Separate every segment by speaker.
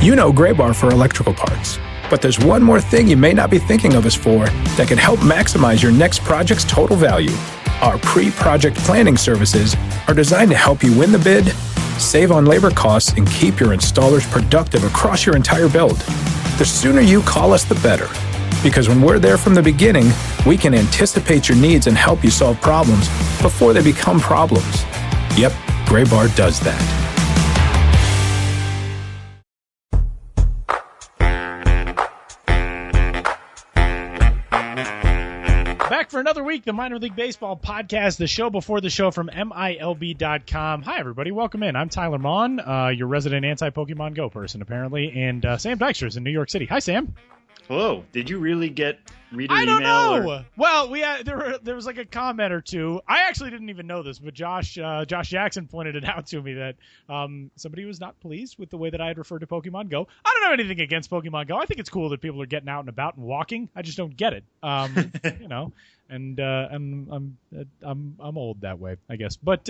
Speaker 1: You know Gray Bar for electrical parts, but there's one more thing you may not be thinking of us for that can help maximize your next project's total value. Our pre-project planning services are designed to help you win the bid, save on labor costs, and keep your installers productive across your entire build. The sooner you call us, the better. Because when we're there from the beginning, we can anticipate your needs and help you solve problems before they become problems. Yep, Gray Bar does that.
Speaker 2: Back for another week, the Minor League Baseball podcast, the show before the show from MILB.com. Hi, everybody. Welcome in. I'm Tyler Mon, your resident anti-Pokemon Go person, apparently, and Sam Dykstra's in New York City. Hi, Sam.
Speaker 3: Hello. Did you really read an email?
Speaker 2: I don't know. Well, there was like a comment or two. I actually didn't even know this, but Josh Jackson pointed it out to me that somebody was not pleased with the way that I had referred to Pokemon Go. I don't have anything against Pokemon Go. I think it's cool that people are getting out and about and walking. I just don't get it. And I'm old that way, I guess. But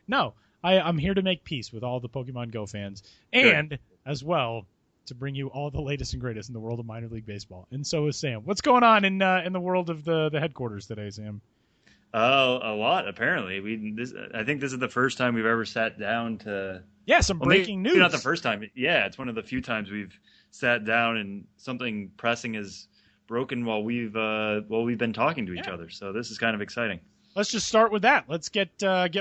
Speaker 2: no, I'm here to make peace with all the Pokemon Go fans, and Good. As well to bring you all the latest and greatest in the world of minor league baseball. And so is Sam. What's going on in the world of the headquarters today, Sam?
Speaker 3: A lot, apparently. I think this is the first time we've ever sat down to...
Speaker 2: Yeah, some breaking news.
Speaker 3: Not the first time. Yeah, it's one of the few times we've sat down and something pressing is broken while we've been talking to each other. So this is kind of exciting.
Speaker 2: Let's just start with that. Let's get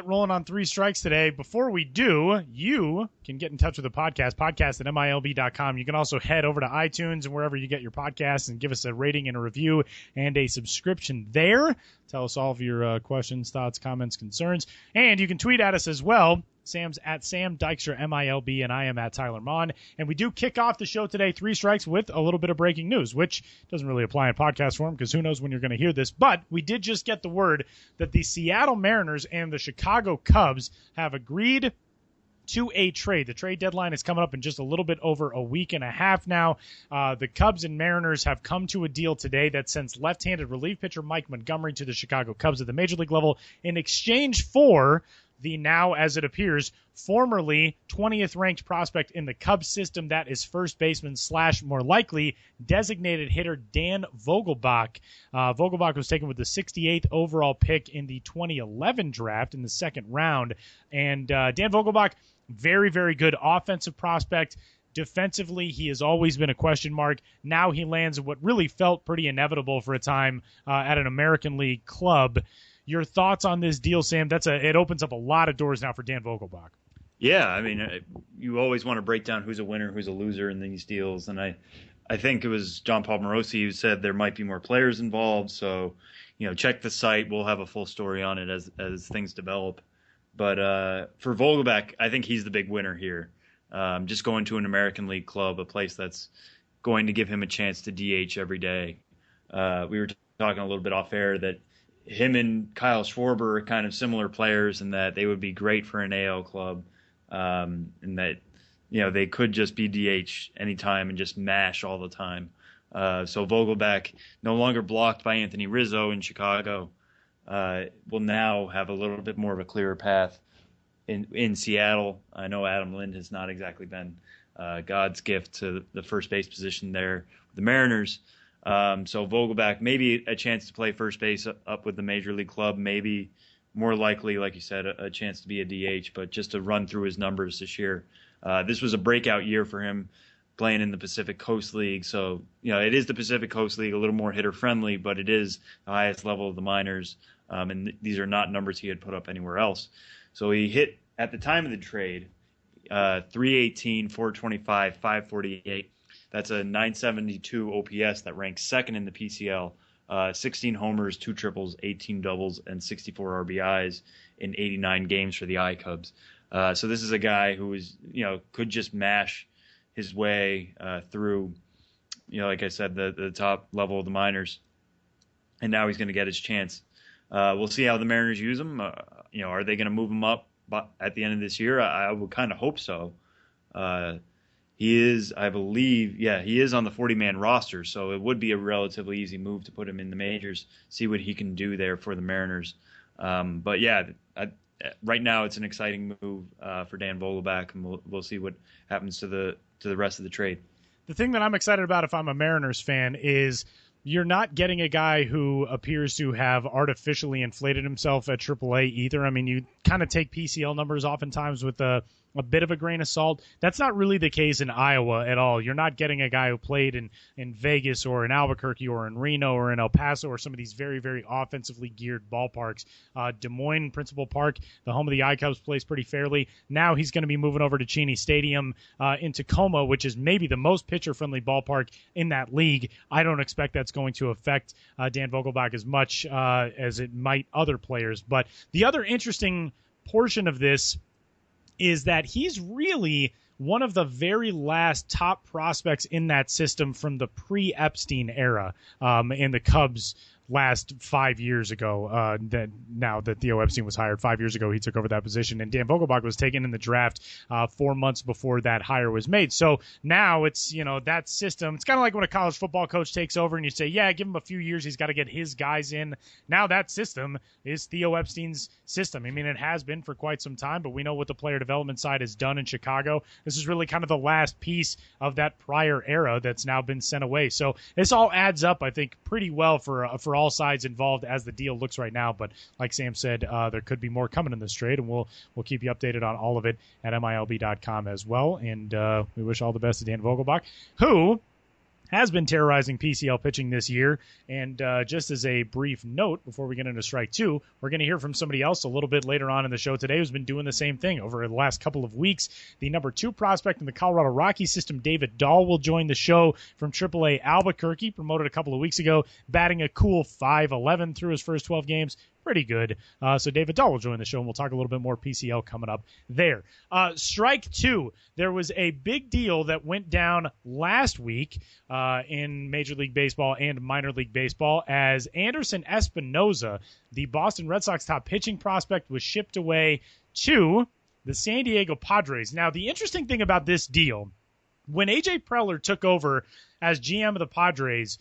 Speaker 2: rolling on Three Strikes today. Before we do, you can get in touch with the podcast at MILB.com. You can also head over to iTunes and wherever you get your podcasts and give us a rating and a review and a subscription there. Tell us all of your questions, thoughts, comments, concerns. And you can tweet at us as well. Sam's at Sam Dykstra, MILB, and I am at Tyler Mon. And we do kick off the show today, Three Strikes, with a little bit of breaking news, which doesn't really apply in podcast form because who knows when you're going to hear this. But we did just get the word that the Seattle Mariners and the Chicago Cubs have agreed to a trade. The trade deadline is coming up in just a little bit over a week and a half now. The Cubs and Mariners have come to a deal today that sends left-handed relief pitcher Mike Montgomery to the Chicago Cubs at the major league level in exchange for the now, as it appears, formerly 20th ranked prospect in the Cubs system, that is first baseman / more likely designated hitter Dan Vogelbach. Vogelbach was taken with the 68th overall pick in the 2011 draft in the second round. And Dan Vogelbach, very, very good offensive prospect. Defensively, he has always been a question mark. Now he lands what really felt pretty inevitable for a time at an American League club. Your thoughts on this deal, Sam? It opens up a lot of doors now for Dan Vogelbach.
Speaker 3: Yeah, I mean, you always want to break down who's a winner, who's a loser in these deals. And I think it was John Paul Morosi who said there might be more players involved. So, check the site. We'll have a full story on it as things develop. But for Vogelbach, I think he's the big winner here. Just going to an American League club, a place that's going to give him a chance to DH every day. We were talking a little bit off air that him and Kyle Schwarber are kind of similar players in that they would be great for an AL club, and that they could just be DH anytime and just mash all the time. So Vogelbach, no longer blocked by Anthony Rizzo in Chicago, will now have a little bit more of a clearer path in Seattle. I know Adam Lind has not exactly been God's gift to the first base position there with the Mariners. So Vogelbach, maybe a chance to play first base up with the major league club, maybe more likely, like you said, a chance to be a DH, but just to run through his numbers this year. This was a breakout year for him playing in the Pacific Coast League. So, it is the Pacific Coast League, a little more hitter friendly, but it is the highest level of the minors. And these are not numbers he had put up anywhere else. So he hit at the time of the trade, 318, 425, 548. That's a 972 OPS that ranks second in the PCL, 16 homers, 2 triples, 18 doubles, and 64 RBIs in 89 games for the I-Cubs. So this is a guy who is, could just mash his way through, like I said, the top level of the minors. And now he's going to get his chance. We'll see how the Mariners use him. Are they going to move him up at the end of this year? I would kind of hope so. He is, I believe, he is on the 40-man roster, so it would be a relatively easy move to put him in the majors, see what he can do there for the Mariners. But yeah, right now it's an exciting move for Dan Vogelbach, and we'll see what happens to the rest of the trade.
Speaker 2: The thing that I'm excited about if I'm a Mariners fan is you're not getting a guy who appears to have artificially inflated himself at AAA either. I mean, you kind of take PCL numbers oftentimes with a bit of a grain of salt. That's not really the case in Iowa at all. You're not getting a guy who played in Vegas or in Albuquerque or in Reno or in El Paso or some of these very, very offensively geared ballparks. Des Moines Principal Park, the home of the I-Cubs, plays pretty fairly. Now he's going to be moving over to Cheney Stadium in Tacoma, which is maybe the most pitcher-friendly ballpark in that league. I don't expect that's going to affect Dan Vogelbach as much as it might other players. But the other interesting portion of this is that he's really one of the very last top prospects in that system from the pre-Epstein era in the Cubs last 5 years ago. That now that Theo Epstein was hired 5 years ago, he took over that position, and Dan Vogelbach was taken in the draft 4 months before that hire was made. So now it's, that system. It's kind of like when a college football coach takes over and you say, yeah, give him a few years, he's got to get his guys in. Now that system is Theo Epstein's system. I mean, it has been for quite some time, but we know what the player development side has done in Chicago. This is really kind of the last piece of that prior era that's now been sent away. So this all adds up, I think, pretty well for all sides involved as the deal looks right now. But like Sam said, there could be more coming in this trade, and we'll keep you updated on all of it at MILB.com as well. And we wish all the best to Dan Vogelbach, who has been terrorizing PCL pitching this year. And just as a brief note before we get into strike two, we're going to hear from somebody else a little bit later on in the show today who's been doing the same thing over the last couple of weeks. The number 2 prospect in the Colorado Rockies system, David Dahl, will join the show from AAA Albuquerque, promoted a couple of weeks ago, batting a cool .511 through his first 12 games. Pretty good. So David Dahl will join the show, and we'll talk a little bit more PCL coming up there. Strike two. There was a big deal that went down last week in Major League Baseball and minor league baseball as Anderson Espinoza, the Boston Red Sox top pitching prospect, was shipped away to the San Diego Padres. Now, the interesting thing about this deal, when A.J. Preller took over as GM of the Padres,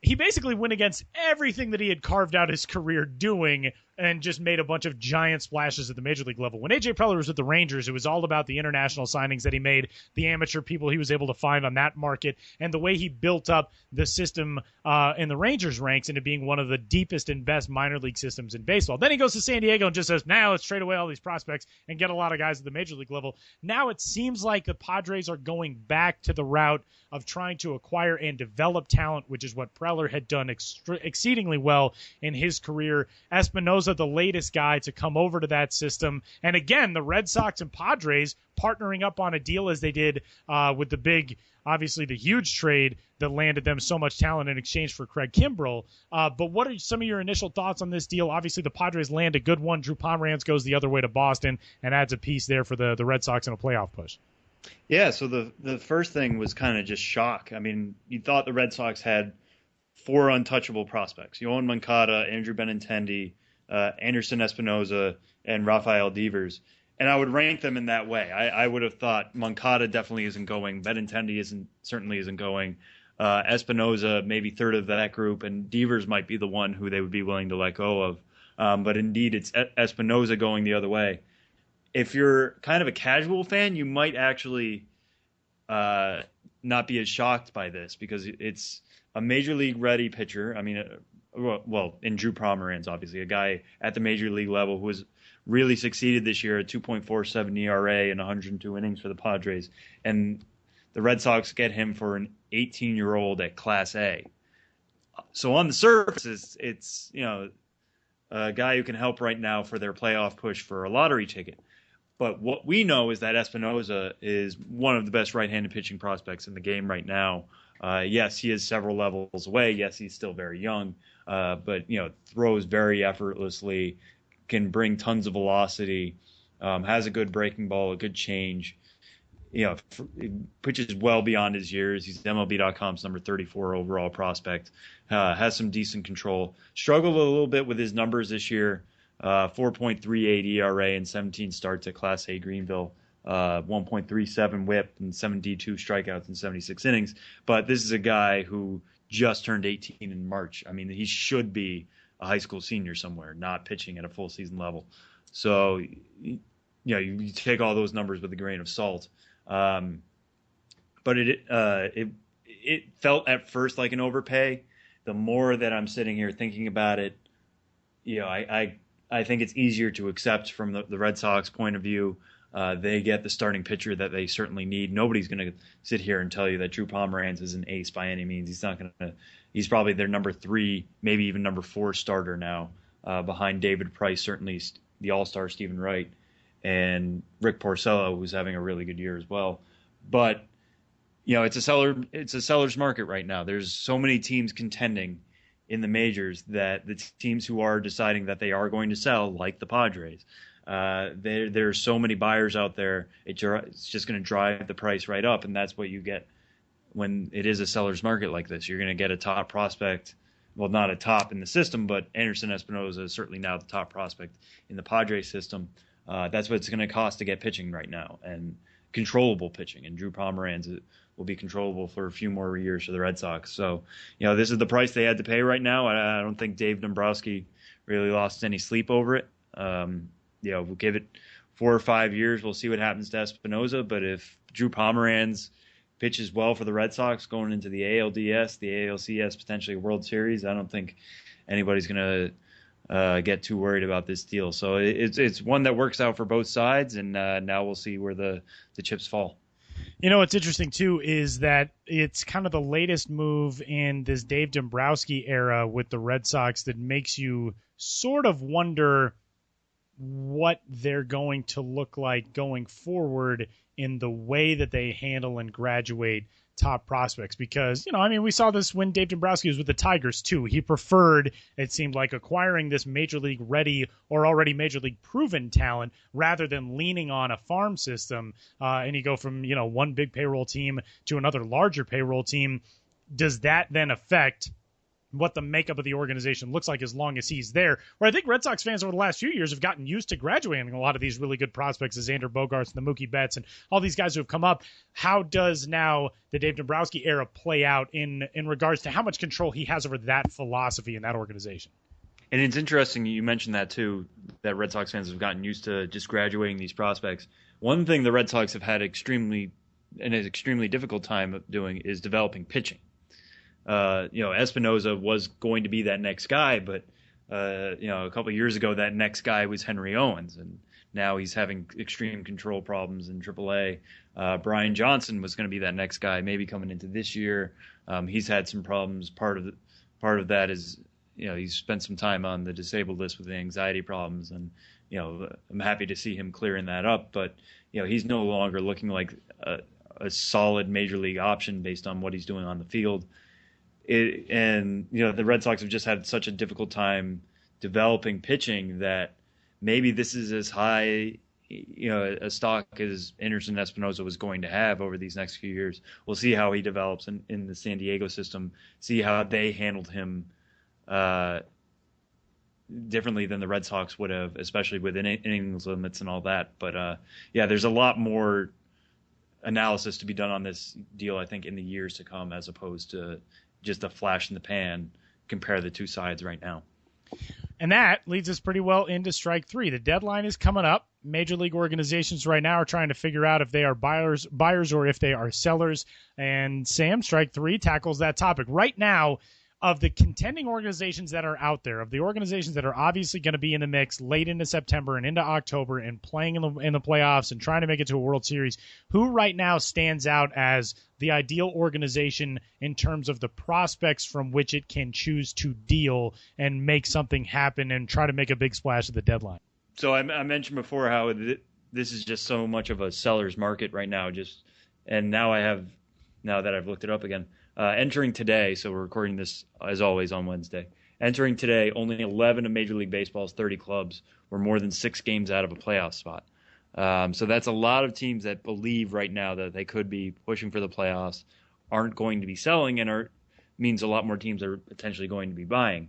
Speaker 2: he basically went against everything that he had carved out his career doing and just made a bunch of giant splashes at the major league level. When A.J. Preller was with the Rangers, it was all about the international signings that he made, the amateur people he was able to find on that market, and the way he built up the system in the Rangers ranks into being one of the deepest and best minor league systems in baseball. Then he goes to San Diego and just says, now let's trade away all these prospects and get a lot of guys at the major league level. Now it seems like the Padres are going back to the route of trying to acquire and develop talent, which is what Preller had done exceedingly well in his career. Espinoza, the latest guy to come over to that system. And again, the Red Sox and Padres partnering up on a deal as they did with the big, obviously the huge trade that landed them so much talent in exchange for Craig Kimbrell. But what are some of your initial thoughts on this deal? Obviously, the Padres land a good one. Drew Pomeranz goes the other way to Boston and adds a piece there for the Red Sox in a playoff push.
Speaker 3: Yeah, so the first thing was kind of just shock. I mean, you thought the Red Sox had 4 untouchable prospects: Yoan Moncada, Andrew Benintendi, Anderson Espinoza, and Rafael Devers. And I would rank them in that way. I would have thought Moncada definitely isn't going. Benintendi certainly isn't going. Espinoza maybe third of that group, and Devers might be the one who they would be willing to let go of. But indeed, it's Espinoza going the other way. If you're kind of a casual fan, you might actually not be as shocked by this because it's a major league ready pitcher. I mean, well, in Drew Pomeranz, obviously, a guy at the major league level who has really succeeded this year at 2.47 ERA and 102 innings for the Padres. And the Red Sox get him for an 18-year-old at Class A. So on the surface, it's a guy who can help right now for their playoff push for a lottery ticket. But what we know is that Espinoza is one of the best right-handed pitching prospects in the game right now. Yes, he is several levels away. Yes, he's still very young, but throws very effortlessly, can bring tons of velocity, has a good breaking ball, a good change. Pitches well beyond his years. He's MLB.com's number 34 overall prospect. Has some decent control. Struggled a little bit with his numbers this year. 4.38 ERA and 17 starts at Class A Greenville, 1.37 WHIP and 72 strikeouts in 76 innings. But this is a guy who just turned 18 in March. I mean, he should be a high school senior somewhere, not pitching at a full season level. So, you take all those numbers with a grain of salt. But it felt at first like an overpay. The more that I'm sitting here thinking about it, I think it's easier to accept from the Red Sox point of view. They get the starting pitcher that they certainly need. Nobody's going to sit here and tell you that Drew Pomeranz is an ace by any means. He's probably their number 3, maybe even number 4 starter now, behind David Price, certainly the all-star Stephen Wright, and Rick Porcello, who's having a really good year as well. But it's a seller's market right now. There's so many teams contending in the majors that the teams who are deciding that they are going to sell, like the Padres, there are so many buyers out there. It's just going to drive the price right up, and that's what you get when it is a seller's market like this. You're going to get a top prospect. Well, not a top in the system, but Anderson Espinosa is certainly now the top prospect in the Padres system. That's what it's going to cost to get pitching right now, and controllable pitching. And Drew Pomeranz will be controllable for a few more years for the Red Sox. So, this is the price they had to pay right now. I don't think Dave Dombrowski really lost any sleep over it. We'll give it 4 or 5 years. We'll see what happens to Espinosa. But if Drew Pomeranz pitches well for the Red Sox going into the ALDS, the ALCS, potentially World Series, I don't think anybody's going to get too worried about this deal. So it's one that works out for both sides, and now we'll see where the chips fall.
Speaker 2: What's interesting, too, is that it's kind of the latest move in this Dave Dombrowski era with the Red Sox that makes you sort of wonder what they're going to look like going forward in the way that they handle and graduate top prospects. Because, we saw this when Dave Dombrowski was with the Tigers, too. He preferred, it seemed like, acquiring this major league ready or already major league proven talent rather than leaning on a farm system. And you go from, one big payroll team to another larger payroll team. Does that then affect what the makeup of the organization looks like as long as he's there? Where I think Red Sox fans over the last few years have gotten used to graduating a lot of these really good prospects, as Xander Bogaerts and the Mookie Betts and all these guys who have come up. How does now the Dave Dombrowski era play out in regards to how much control he has over that philosophy in that organization?
Speaker 3: And it's interesting you mentioned that too, that Red Sox fans have gotten used to just graduating these prospects. One thing the Red Sox have had an extremely difficult time doing is developing pitching. Espinosa was going to be that next guy, but a couple of years ago, that next guy was Henry Owens, and now he's having extreme control problems in AAA. Brian Johnson was going to be that next guy, maybe coming into this year. He's had some problems. Part of that is, he's spent some time on the disabled list with the anxiety problems, and I'm happy to see him clearing that up. But he's no longer looking like a solid major league option based on what he's doing on the field. The Red Sox have just had such a difficult time developing pitching that maybe this is as high, a stock as Anderson Espinosa was going to have over these next few years. We'll see how he develops in the San Diego system, see how they handled him differently than the Red Sox would have, especially with innings limits and all that. But, there's a lot more analysis to be done on this deal, I think, in the years to come, as opposed to just a flash in the pan, compare the two sides right now.
Speaker 2: And that leads us pretty well into strike 3. The deadline is coming up. Major league organizations right now are trying to figure out if they are buyers or if they are sellers. And Sam, strike 3 tackles that topic. Right now, of the contending organizations that are out there, of the organizations that are obviously going to be in the mix late into September and into October and playing in the playoffs and trying to make it to a World Series, who right now stands out as the ideal organization in terms of the prospects from which it can choose to deal and make something happen and try to make a big splash at the deadline?
Speaker 3: So I mentioned before how this is just so much of a seller's market right now. Now that I've looked it up again. Entering today, so we're recording this, as always, on Wednesday. Entering today, only 11 of Major League Baseball's 30 clubs were more than 6 games out of a playoff spot. So that's a lot of teams that believe right now that they could be pushing for the playoffs, aren't going to be selling, and means a lot more teams are potentially going to be buying.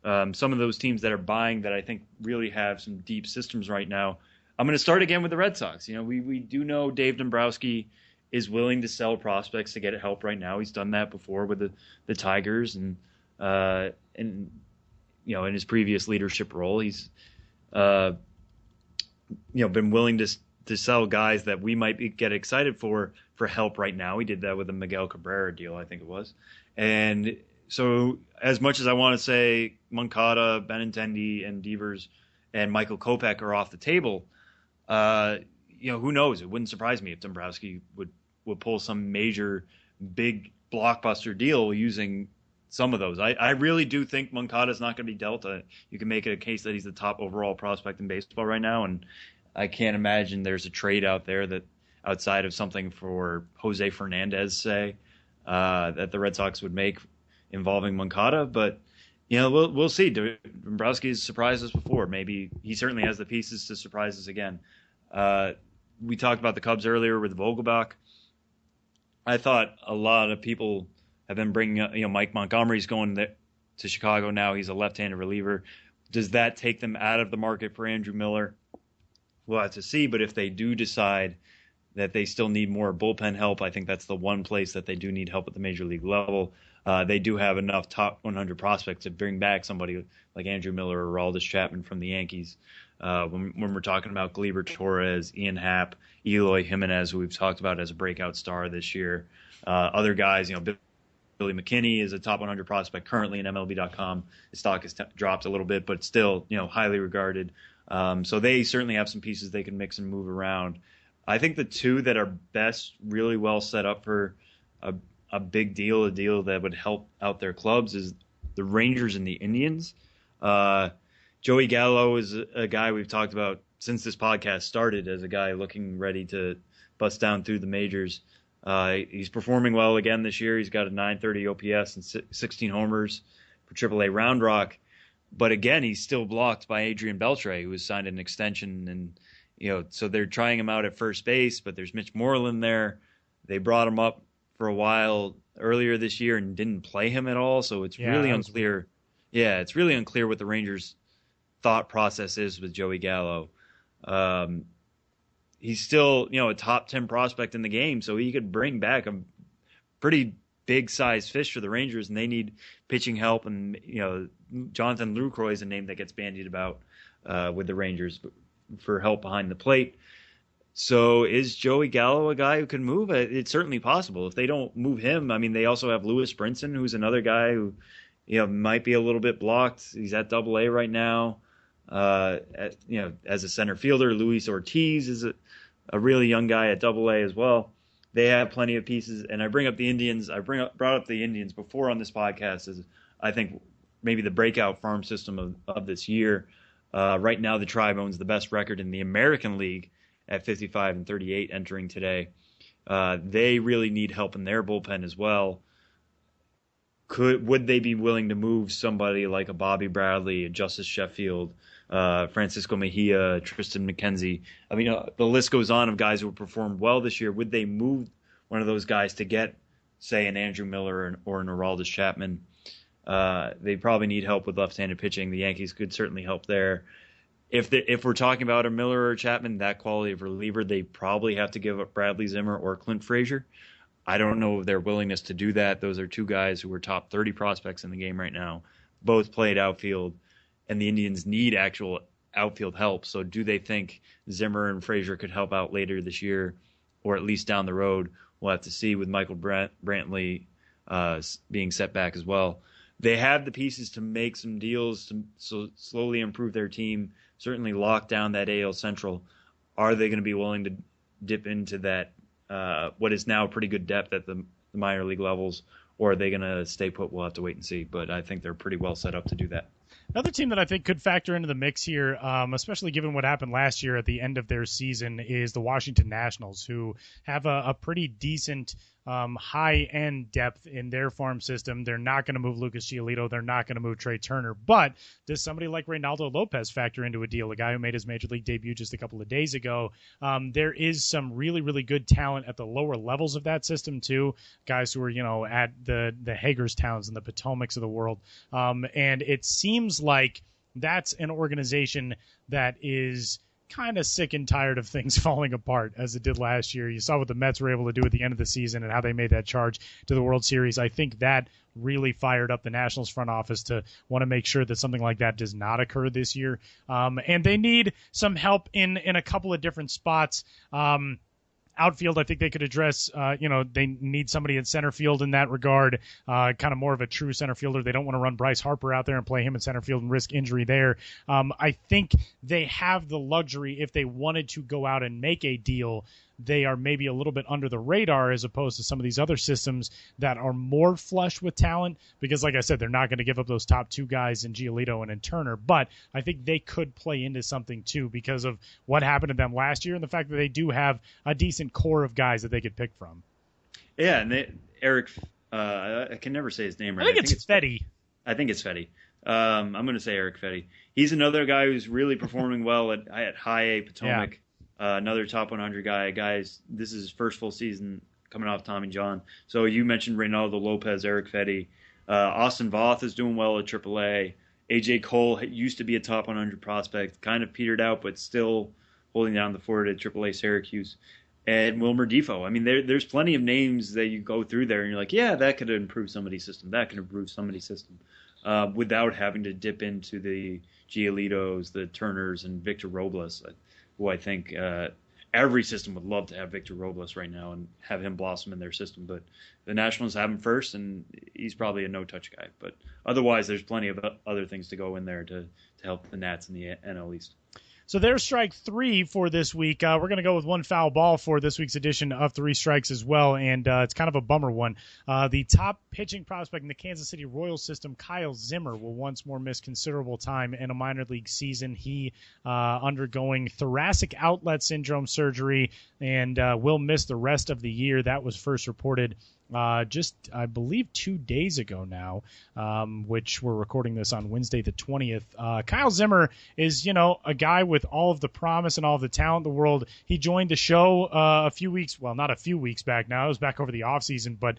Speaker 3: Some of those teams that are buying that I think really have some deep systems right now. I'm going to start again with the Red Sox. We do know Dave Dombrowski is willing to sell prospects to get help right now. He's done that before with the Tigers and in his previous leadership role. He's been willing to sell guys that we might get excited for help right now. We did that with the Miguel Cabrera deal, I think it was. And so as much as I want to say Moncada, Benintendi, and Devers and Michael Kopech are off the table, who knows? It wouldn't surprise me if Dombrowski would pull some major big blockbuster deal using some of those. I really do think Moncada's not going to be dealt. You can make it a case that he's the top overall prospect in baseball right now, and I can't imagine there's a trade out there that outside of something for Jose Fernandez, say, that the Red Sox would make involving Moncada. But, we'll see. Dombrowski's surprised us before. Maybe he certainly has the pieces to surprise us again. We talked about the Cubs earlier with Vogelbach. I thought a lot of people have been bringing up, Mike Montgomery's going to Chicago now. He's a left-handed reliever. Does that take them out of the market for Andrew Miller? We'll have to see. But if they do decide that they still need more bullpen help, I think that's the one place that they do need help at the major league level. They do have enough top 100 prospects to bring back somebody like Andrew Miller or Aroldis Chapman from the Yankees. When we're talking about Gleyber Torres, Ian Happ, Eloy Jimenez, who we've talked about as a breakout star this year. Other guys, Billy McKinney is a top 100 prospect currently in MLB.com. His stock has dropped a little bit, but still, highly regarded. So they certainly have some pieces they can mix and move around. I think the two that are best, really well set up for a big deal, a deal that would help out their clubs, is the Rangers and the Indians. Joey Gallo is a guy we've talked about since this podcast started as a guy looking ready to bust down through the majors. He's performing well again this year. He's got a .930 OPS and 16 homers for AAA Round Rock. But again, he's still blocked by Adrian Beltre, who has signed an extension. And, so they're trying him out at first base, but there's Mitch Moreland there. They brought him up for a while earlier this year and didn't play him at all. So it's really unclear. Yeah, it's really unclear what the Rangers' thought process is with Joey Gallo. He's still, a top 10 prospect in the game, so he could bring back a pretty big-sized fish for the Rangers, and they need pitching help. And, Jonathan Lucroy is a name that gets bandied about with the Rangers for help behind the plate. So is Joey Gallo a guy who can move? It's certainly possible. If they don't move him, they also have Lewis Brinson, who's another guy who, might be a little bit blocked. He's at AA right now. As a center fielder. Luis Ortiz is a really young guy at AA as well. They have plenty of pieces. And I bring up the Indians. I brought up the Indians before on this podcast as I think maybe the breakout farm system of this year. Right now, the Tribe owns the best record in the American League at 55-38 entering today. They really need help in their bullpen as well. Would they be willing to move somebody like a Bobby Bradley, a Justice Sheffield, Francisco Mejia, Tristan McKenzie? The list goes on of guys who have performed well this year. Would they move one of those guys to get, say, an Andrew Miller or an Aroldis Chapman? They probably need help with left-handed pitching. The Yankees could certainly help there. If we're talking about a Miller or Chapman, that quality of reliever, they probably have to give up Bradley Zimmer or Clint Frazier. I don't know their willingness to do that. Those are two guys who are top 30 prospects in the game right now. Both played outfield, and the Indians need actual outfield help. So do they think Zimmer and Frazier could help out later this year or at least down the road? We'll have to see with Michael Brantley being set back as well. They have the pieces to make some deals to slowly improve their team, certainly lock down that AL Central. Are they going to be willing to dip into that, what is now pretty good depth at the minor league levels, or are they going to stay put? We'll have to wait and see, but I think they're pretty well set up to do that.
Speaker 2: Another team that I think could factor into the mix here, especially given what happened last year at the end of their season, is the Washington Nationals, who have a pretty decent high-end depth in their farm system. They're not going to move Lucas Giolito. They're not going to move Trey Turner. But does somebody like Reynaldo Lopez factor into a deal, a guy who made his major league debut just a couple of days ago? There is some really, really good talent at the lower levels of that system, too. Guys who are, at the Hagerstowns and the Potomacs of the world. And it seems like that's an organization that is kind of sick and tired of things falling apart as it did last year. You saw what the Mets were able to do at the end of the season and how they made that charge to the World Series. I think that really fired up the Nationals front office to want to make sure that something like that does not occur this year. And they need some help in a couple of different spots. Outfield, I think they could address, they need somebody in center field in that regard, kind of more of a true center fielder. They don't want to run Bryce Harper out there and play him in center field and risk injury there. I think they have the luxury, if they wanted to go out and make a deal, they are maybe a little bit under the radar as opposed to some of these other systems that are more flush with talent because, like I said, they're not going to give up those top two guys in Giolito and in Turner. But I think they could play into something, too, because of what happened to them last year and the fact that they do have a decent core of guys that they could pick from.
Speaker 3: Yeah, and Eric, I can never say his name right.
Speaker 2: I think it's Fetty.
Speaker 3: I think it's Fetty. I'm going to say Eric Fetty. He's another guy who's really performing well at High A Potomac. Yeah. Another top 100 guy. Guys, this is his first full season coming off Tommy John. So you mentioned Reynaldo Lopez, Eric Fetty. Austin Voth is doing well at AAA. A.J. Cole used to be a top 100 prospect, kind of petered out, but still holding down the fort at AAA Syracuse. And Wilmer Defoe. I mean, there's plenty of names that you go through there, and you're like, yeah, that could improve somebody's system. That could improve somebody's system without having to dip into the Giolitos, the Turners, and Victor Robles, who I think every system would love to have Victor Robles right now and have him blossom in their system. But the Nationals have him first, and he's probably a no-touch guy. But otherwise, there's plenty of other things to go in there to help the Nats in the NL East.
Speaker 2: So there's strike three for this week. We're going to go with one foul ball for this week's edition of Three Strikes as well, and it's kind of a bummer one. The top pitching prospect in the Kansas City Royals system, Kyle Zimmer, will once more miss considerable time in a minor league season. He undergoing thoracic outlet syndrome surgery and will miss the rest of the year. That was first reported just, I believe, 2 days ago now, which we're recording this on Wednesday the 20th. Kyle Zimmer is, a guy with all of the promise and all of the talent in the world. He joined the show not a few weeks back now. It was back over the offseason, but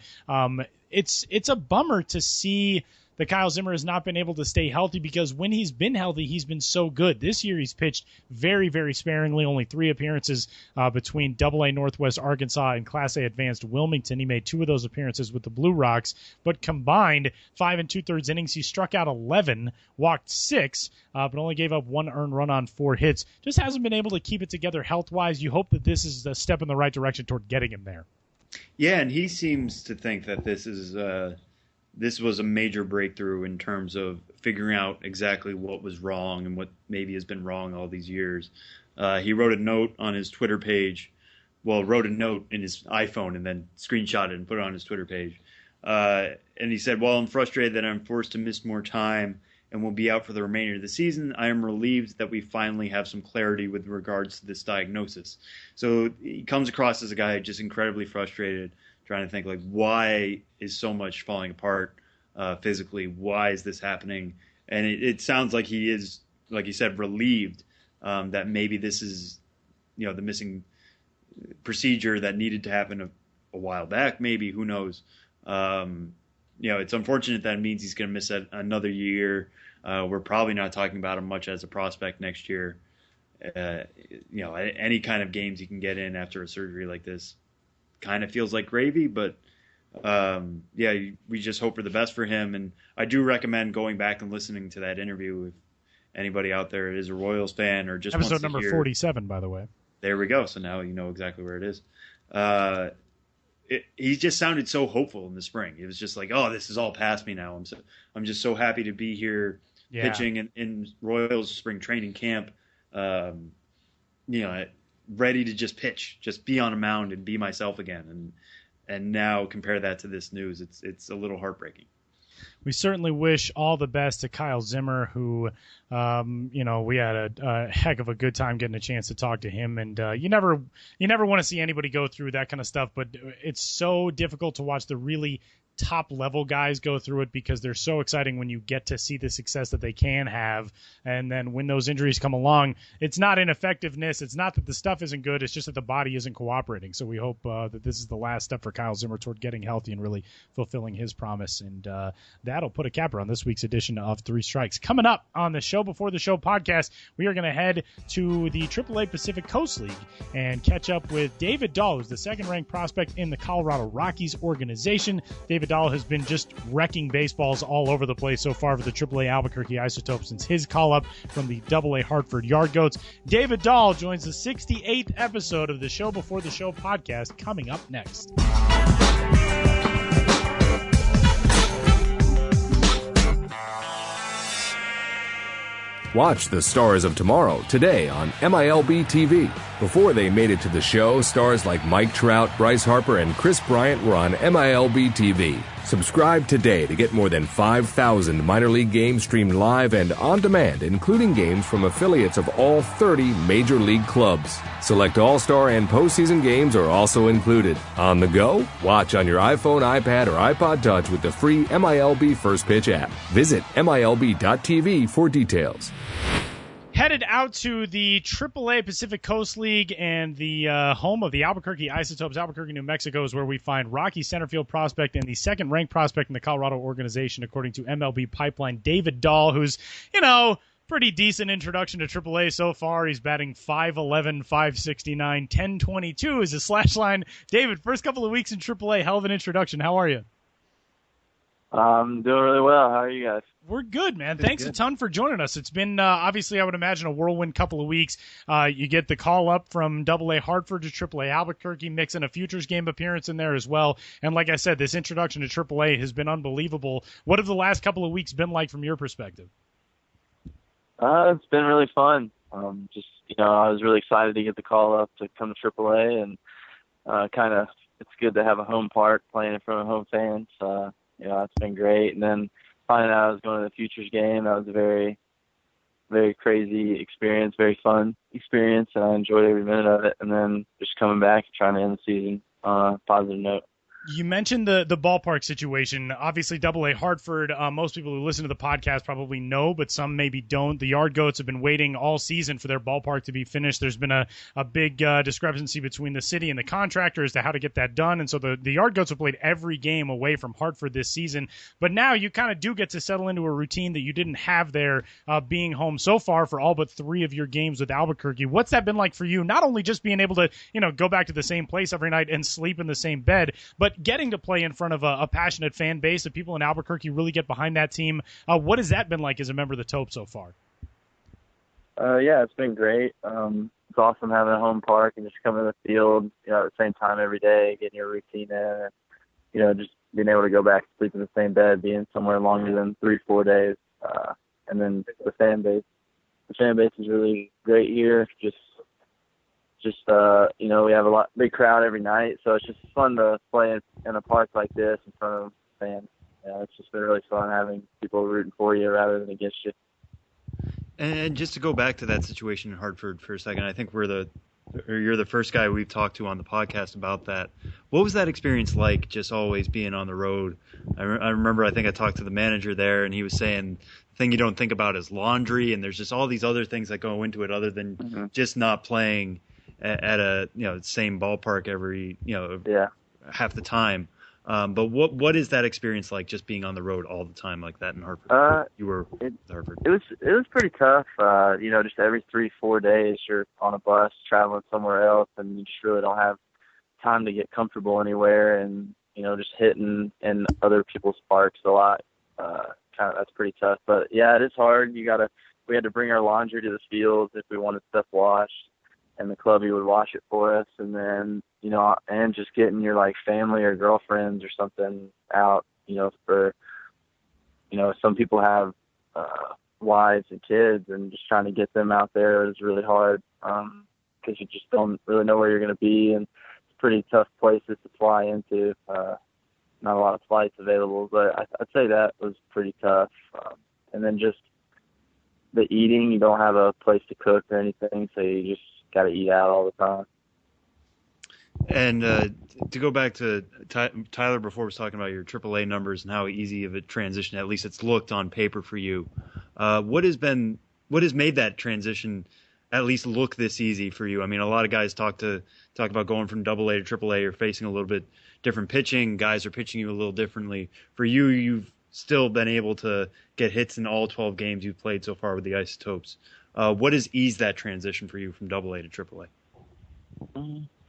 Speaker 2: it's a bummer to see that Kyle Zimmer has not been able to stay healthy because when he's been healthy, he's been so good. This year he's pitched very, very sparingly, only 3 appearances between AA Northwest Arkansas and Class A Advanced Wilmington. He made 2 of those appearances with the Blue Rocks, but combined 5 2/3 innings. He struck out 11, walked 6, but only gave up 1 earned run on 4 hits. Just hasn't been able to keep it together health-wise. You hope that this is a step in the right direction toward getting him there.
Speaker 3: Yeah, and he seems to think that this was a major breakthrough in terms of figuring out exactly what was wrong and what maybe has been wrong all these years. He wrote a note on his Twitter page. Well, wrote a note in his iPhone and then screenshot it and put it on his Twitter page. And he said, "While I'm frustrated that I'm forced to miss more time and will be out for the remainder of the season, I am relieved that we finally have some clarity with regards to this diagnosis." So he comes across as a guy just incredibly frustrated, trying to think, like, why is so much falling apart physically? Why is this happening? And it sounds like he is, like you said, relieved that maybe this is, the missing procedure that needed to happen a while back. Maybe, who knows? It's unfortunate that it means he's going to miss another year. We're probably not talking about him much as a prospect next year. Any kind of games he can get in after a surgery like this kind of feels like gravy, but we just hope for the best for him. And I do recommend going back and listening to that interview if anybody out there is a Royals fan or just
Speaker 2: episode
Speaker 3: wants to
Speaker 2: number
Speaker 3: hear.
Speaker 2: 47, by the way.
Speaker 3: There we go. So now you know exactly where it is. He just sounded so hopeful in the spring. It was just like, oh, this is all past me now. I'm just so happy to be here pitching in Royals spring training camp. Ready to just pitch, just be on a mound and be myself again. And now compare that to this news. It's a little heartbreaking.
Speaker 2: We certainly wish all the best to Kyle Zimmer, who, we had a heck of a good time getting a chance to talk to him. And you never want to see anybody go through that kind of stuff, but it's so difficult to watch the really top level guys go through it because they're so exciting when you get to see the success that they can have. And then when those injuries come along, it's not ineffectiveness. It's not that the stuff isn't good. It's just that the body isn't cooperating. So we hope that this is the last step for Kyle Zimmer toward getting healthy and really fulfilling his promise. And that'll put a capper on this week's edition of Three Strikes. Coming up on the Show Before the Show podcast, we are going to head to the AAA Pacific Coast League and catch up with David Dahl, who's the second-ranked prospect in the Colorado Rockies organization. David Dahl has been just wrecking baseballs all over the place so far for the AAA Albuquerque Isotopes since his call-up from the AA Hartford Yard Goats. David Dahl joins the 68th episode of the Show Before the Show podcast coming up next.
Speaker 4: Watch the Stars of Tomorrow today on MILB TV. Before they made it to the show, stars like Mike Trout, Bryce Harper, and Chris Bryant were on MILB TV. Subscribe today to get more than 5,000 minor league games streamed live and on demand, including games from affiliates of all 30 major league clubs. Select All-Star and postseason games are also included. On the go? Watch on your iPhone, iPad, or iPod Touch with the free MILB First Pitch app. Visit MILB.tv for details.
Speaker 2: Headed out to the AAA Pacific Coast League and the home of the Albuquerque Isotopes, Albuquerque, New Mexico, is where we find Rocky centerfield prospect and the second-ranked prospect in the Colorado organization, according to MLB Pipeline, David Dahl, who's, pretty decent introduction to AAA so far. He's batting .511, .569, .1022 is his slash line. David, first couple of weeks in AAA, hell of an introduction. How are you?
Speaker 5: I'm doing really well. How are you guys?
Speaker 2: We're good, man. Thanks a ton for joining us. It's been, obviously, I would imagine, a whirlwind couple of weeks. You get the call up from AA Hartford to AAA Albuquerque, mixing a Futures game appearance in there as well. And like I said, this introduction to AAA has been unbelievable. What have the last couple of weeks been like from your perspective?
Speaker 5: It's been really fun. I was really excited to get the call up to come to AAA, and it's good to have a home park playing in front of home fans. It's been great. And then finding out I was going to the Futures game, that was a very, very crazy experience, very fun experience, and I enjoyed every minute of it. And then just coming back and trying to end the season on a positive note.
Speaker 2: You mentioned the ballpark situation. Obviously, AA Hartford, most people who listen to the podcast probably know, but some maybe don't. The Yard Goats have been waiting all season for their ballpark to be finished. There's been a big discrepancy between the city and the contractor as to how to get that done. And so the Yard Goats have played every game away from Hartford this season. But now you kind of do get to settle into a routine that you didn't have there being home so far for all but 3 of your games with Albuquerque. What's that been like for you? Not only just being able to, go back to the same place every night and sleep in the same bed, but getting to play in front of a passionate fan base, that people in Albuquerque really get behind that team. What has that been like as a member of the Taupe so far?
Speaker 5: Yeah, it's been great. It's awesome having a home park and just coming to the field, at the same time every day, getting your routine in, and, just being able to go back and sleep in the same bed, being somewhere longer than 3-4 days. And then the fan base is really great here. We have a big crowd every night, so it's just fun to play in a park like this in front of fans. It's just been really fun having people rooting for you rather than against you.
Speaker 3: And just to go back to that situation in Hartford for a second, I think you're the first guy we've talked to on the podcast about that. What was that experience like, just always being on the road? I remember, I think I talked to the manager there, and he was saying the thing you don't think about is laundry, and there's just all these other things that go into it other than just not playing at a same ballpark every half the time. But what is that experience like, just being on the road all the time like that in Hartford? You were at Hartford.
Speaker 5: It was pretty tough. Just every 3-4 days you're on a bus traveling somewhere else, and you just really don't have time to get comfortable anywhere, and just hitting in other people's parks a lot. That's pretty tough. But yeah, it is hard. We had to bring our laundry to the field if we wanted stuff washed, and the clubby would wash it for us. And then, and just getting your family or girlfriends or something out, for, some people have wives and kids, and just trying to get them out there is really hard because you just don't really know where you're going to be. And it's pretty tough places to fly into. Not a lot of flights available, but I'd say that was pretty tough. And then just the eating, you don't have a place to cook or anything, so you just got to eat out all the time.
Speaker 3: And to go back to Tyler before was talking about your AAA numbers and how easy of a transition, at least it's looked on paper for you. What has made that transition at least look this easy for you? I mean, a lot of guys talk about going from AA to AAA. You're facing a little bit different pitching. Guys are pitching you a little differently. For you, you've still been able to get hits in all 12 games you've played so far with the Isotopes. What has eased that transition for you from AA to AAA?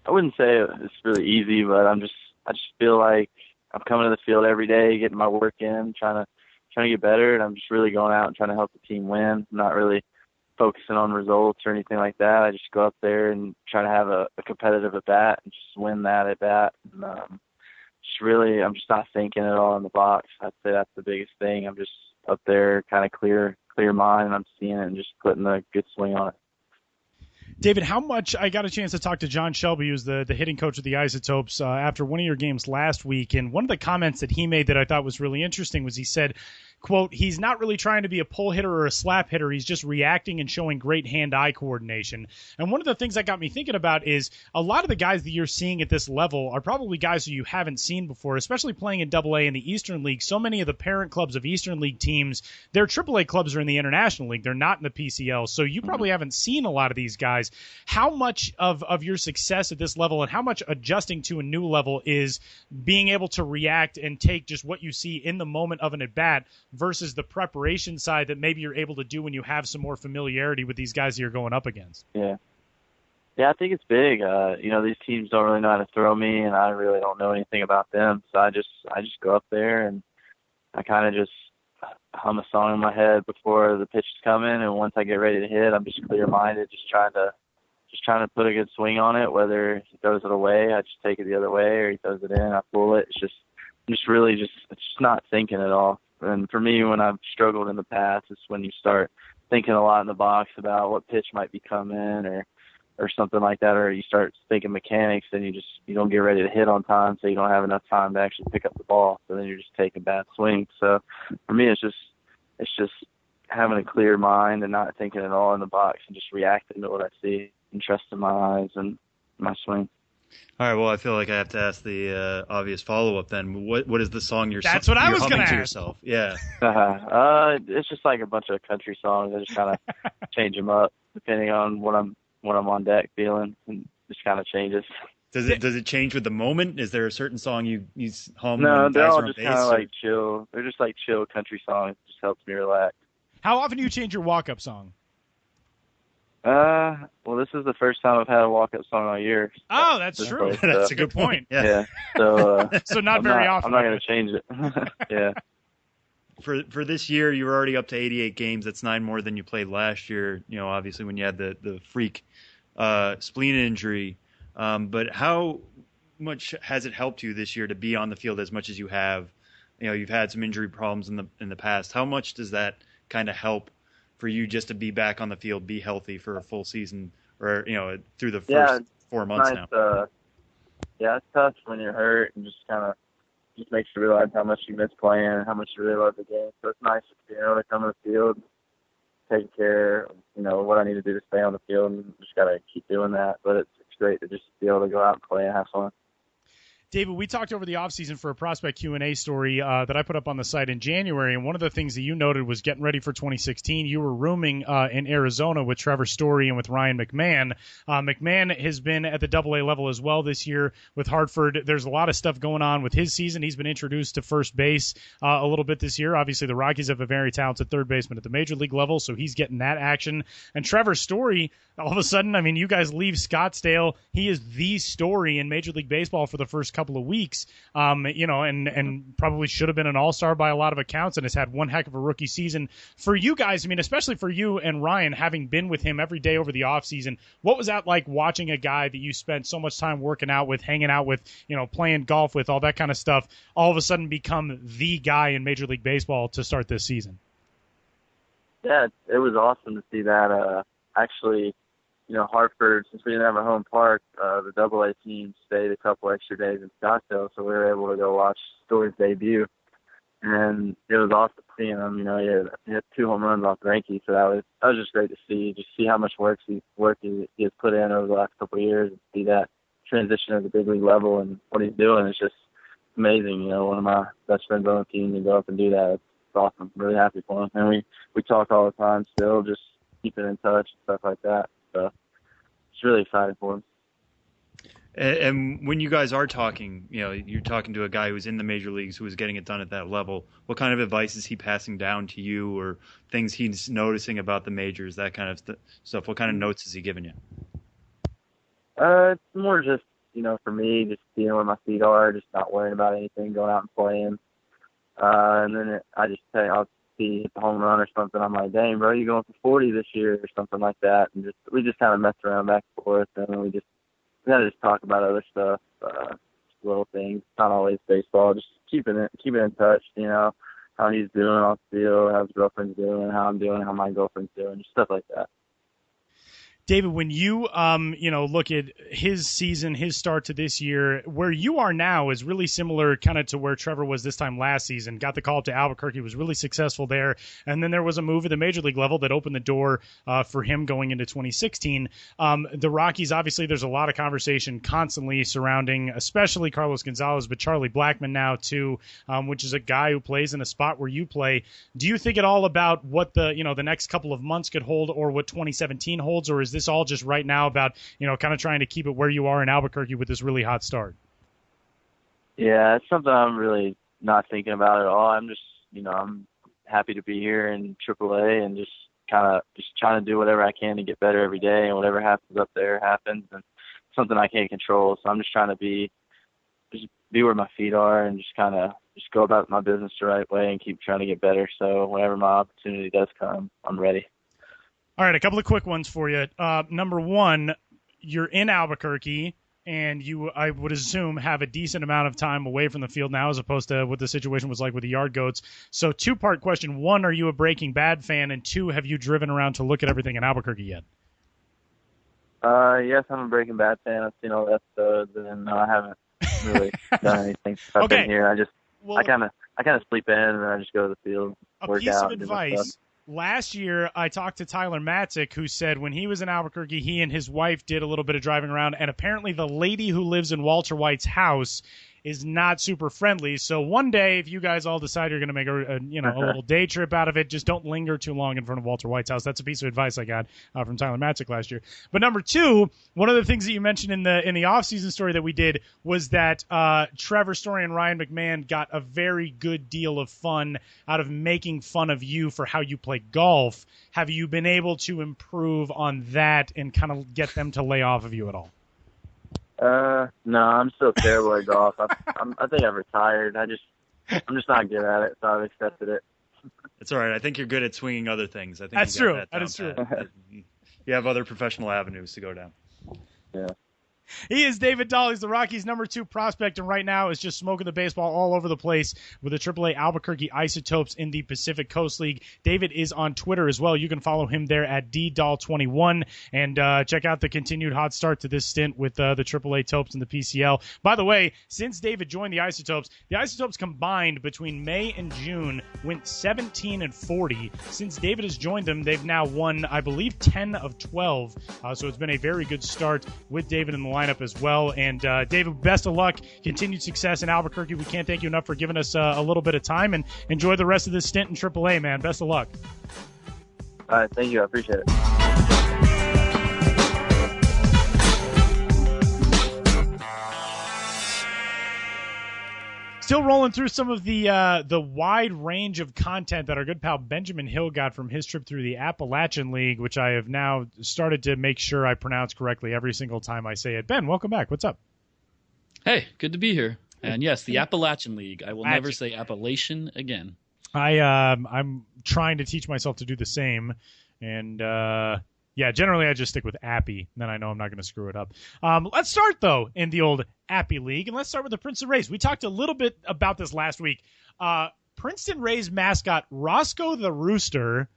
Speaker 5: I wouldn't say it's really easy, but I just feel like I'm coming to the field every day, getting my work in, trying to get better, and I'm just really going out and trying to help the team win. I'm not really focusing on results or anything like that. I just go up there and try to have a competitive at bat and just win that at bat. And, I'm just not thinking at all in the box. I'd say that's the biggest thing. I'm just up there, kind of clear mind, and I'm seeing it and just putting a good swing on it.
Speaker 2: David, how much I got a chance to talk to John Shelby, who's the hitting coach of the Isotopes, after one of your games last week, and one of the comments that he made that I thought was really interesting was he said, quote, he's not really trying to be a pull hitter or a slap hitter. He's just reacting and showing great hand-eye coordination. And one of the things that got me thinking about is a lot of the guys that you're seeing at this level are probably guys who you haven't seen before, especially playing in AA in the Eastern League. So many of the parent clubs of Eastern League teams, their AAA clubs are in the International League. They're not in the PCL. So you probably haven't seen a lot of these guys. How much of your success at this level and how much adjusting to a new level is being able to react and take just what you see in the moment of an at-bat versus the preparation side that maybe you're able to do when you have some more familiarity with these guys that you're going up against?
Speaker 5: Yeah, I think it's big. These teams don't really know how to throw me, and I really don't know anything about them. So I just go up there and I kind of just hum a song in my head before the pitch is coming, and once I get ready to hit, I'm just clear-minded, just trying to put a good swing on it. Whether he throws it away, I just take it the other way, or he throws it in, I pull it. It's just not thinking at all. And for me, when I've struggled in the past, it's when you start thinking a lot in the box about what pitch might be coming or something like that, or you start thinking mechanics, and you don't get ready to hit on time, so you don't have enough time to actually pick up the ball. So then you're just taking bad swings. So for me, it's just having a clear mind and not thinking at all in the box and just reacting to what I see and trusting my eyes and my swing.
Speaker 3: All right, well, I feel like I have to ask the obvious follow-up then. What is the song
Speaker 2: That's what I was going to ask.
Speaker 3: Yourself? Yeah.
Speaker 5: It's just like a bunch of country songs. I just kind of change them up depending on what I'm on deck feeling, and just kind of changes.
Speaker 3: Does it change with the moment? Is there a certain song you hum?
Speaker 5: No,
Speaker 3: when
Speaker 5: they're
Speaker 3: guys
Speaker 5: all
Speaker 3: are on
Speaker 5: just
Speaker 3: base,
Speaker 5: kind of
Speaker 3: or?
Speaker 5: like chill. They're just like chill country songs. It just helps me relax.
Speaker 2: How often do you change your walk-up song?
Speaker 5: Well, this is the first time I've had a walk-up song all year.
Speaker 2: Oh, that's true. That's a good point.
Speaker 5: Yeah. So,
Speaker 2: so not very often.
Speaker 5: I'm not going to change it. Yeah.
Speaker 3: For this year, you were already up to 88 games. That's 9 more than you played last year. You know, obviously when you had the freak spleen injury. But how much has it helped you this year to be on the field as much as you have? You know, you've had some injury problems in the past. How much does that kind of help for you just to be back on the field, be healthy for a full season, or through the first 4 months now?
Speaker 5: It's tough when you're hurt, and just makes you realize how much you miss playing and how much you really love the game. So it's nice to be able to come to the field, take care of what I need to do to stay on the field, and just gotta keep doing that. But it's great to just be able to go out and play and have fun.
Speaker 2: David, we talked over the offseason for a prospect Q&A story that I put up on the site in January, and one of the things that you noted was getting ready for 2016. You were rooming in Arizona with Trevor Story and with Ryan McMahon. McMahon has been at the AA level as well this year with Hartford. There's a lot of stuff going on with his season. He's been introduced to first base a little bit this year. Obviously, the Rockies have a very talented third baseman at the major league level, so he's getting that action. And Trevor Story, all of a sudden, I mean, you guys leave Scottsdale. He is the story in Major League Baseball for the first couple of weeks, and probably should have been an all-star by a lot of accounts, and has had one heck of a rookie season. For you guys, I mean, especially for you and Ryan, having been with him every day over the offseason, what was that like watching a guy that you spent so much time working out with, hanging out with, playing golf with, all that kind of stuff, all of a sudden become the guy in Major League Baseball to start this season?
Speaker 5: Yeah, it was awesome to see that. Actually, Hartford, since we didn't have a home park, the AA team stayed a couple extra days in Scottsdale, so we were able to go watch Story's debut. And it was awesome seeing him. He had 2 home runs off Greinke, so that was just great to see. Just see how much work he has put in over the last couple of years, and see that transition at the big league level and what he's doing is just amazing. You know, one of my best friends on the team to go up and do that. It's awesome. I'm really happy for him. And we talk all the time still, just keeping in touch and stuff like that. So it's really exciting for him.
Speaker 3: And when you guys are talking, you know, you're talking to a guy who's in the major leagues who is getting it done at that level. What kind of advice is he passing down to you, or things he's noticing about the majors, that kind of stuff? What kind of notes is he giving you?
Speaker 5: It's more just, you know, for me, just seeing where my feet are, just not worrying about anything, going out and playing. And then I'll see the home run or something. I'm like, dang, bro, you going for 40 this year or something like that. And we just kind of mess around back and forth, and then we gotta just talk about other stuff, just little things. Not always baseball. Just keeping in touch. You know, how he's doing off the field, how his girlfriend's doing, how I'm doing, how my girlfriend's doing, just stuff like that.
Speaker 2: David, when you look at his season, his start to this year, where you are now is really similar kind of to where Trevor was this time last season. Got the call up to Albuquerque, was really successful there, and then there was a move at the major league level that opened the door for him going into 2016. The Rockies, obviously, there's a lot of conversation constantly surrounding, especially Carlos Gonzalez, but Charlie Blackmon now too, which is a guy who plays in a spot where you play. Do you think at all about what the next couple of months could hold, or what 2017 holds, or is this all just right now about, kind of trying to keep it where you are in Albuquerque with this really hot start?
Speaker 5: Yeah, it's something I'm really not thinking about at all. I'm just, I'm happy to be here in AAA and just trying to do whatever I can to get better every day, and whatever happens up there happens, and something I can't control. So I'm just trying to be where my feet are and just go about my business the right way and keep trying to get better. So whenever my opportunity does come, I'm ready.
Speaker 2: All right, a couple of quick ones for you. Number one, you're in Albuquerque, and you, I would assume, have a decent amount of time away from the field now as opposed to what the situation was like with the Yard Goats. So two-part question. One, are you a Breaking Bad fan? And two, have you driven around to look at everything in Albuquerque yet?
Speaker 5: Yes, I'm a Breaking Bad fan. I've seen all the episodes, and no, I haven't really done anything. I've been here. I kind of sleep in, and then I just go to the field, work out. A piece of advice.
Speaker 2: Last year, I talked to Tyler Matzik, who said when he was in Albuquerque, he and his wife did a little bit of driving around, and apparently the lady who lives in Walter White's house is not super friendly. So one day, if you guys all decide you're going to make a little day trip out of it, just don't linger too long in front of Walter White's house. That's a piece of advice I got from Tyler Matzik last year. But number two, one of the things that you mentioned in the off-season story that we did was that Trevor Story and Ryan McMahon got a very good deal of fun out of making fun of you for how you play golf. Have you been able to improve on that and kind of get them to lay off of you at all?
Speaker 5: No, I'm still terrible at golf. I think I've retired. I'm just not good at it, so I've accepted it.
Speaker 3: It's all right. I think you're good at swinging other things. I think
Speaker 2: that's true. That is true.
Speaker 3: You have other professional avenues to go down.
Speaker 5: Yeah.
Speaker 2: He is David Dahl. He's the Rockies' number 2 prospect, and right now is just smoking the baseball all over the place with the AAA Albuquerque Isotopes in the Pacific Coast League. David is on Twitter as well. You can follow him there at DDahl21 and check out the continued hot start to this stint with the AAA Topes and the PCL. By the way, since David joined the Isotopes combined between May and June went 17-40. Since David has joined them, they've now won, I believe, 10 of 12. So it's been a very good start with David in the lineup as well. And David, best of luck, continued success in Albuquerque. We can't thank you enough for giving us a little bit of time, and enjoy the rest of this stint in AAA, man. Best of luck.
Speaker 5: All right, thank you. I appreciate it.
Speaker 2: Still rolling through some of the wide range of content that our good pal Benjamin Hill got from his trip through the Appalachian League, which I have now started to make sure I pronounce correctly every single time I say it. Ben, welcome back. What's up?
Speaker 6: Hey, good to be here. And yes, the Appalachian League. I will never say Appalachian again.
Speaker 2: I'm trying to teach myself to do the same, and generally I just stick with Appy, then I know I'm not going to screw it up. Let's start, though, in the old Appy League, and let's start with the Princeton Rays. We talked a little bit about this last week. Princeton Rays mascot Roscoe the Rooster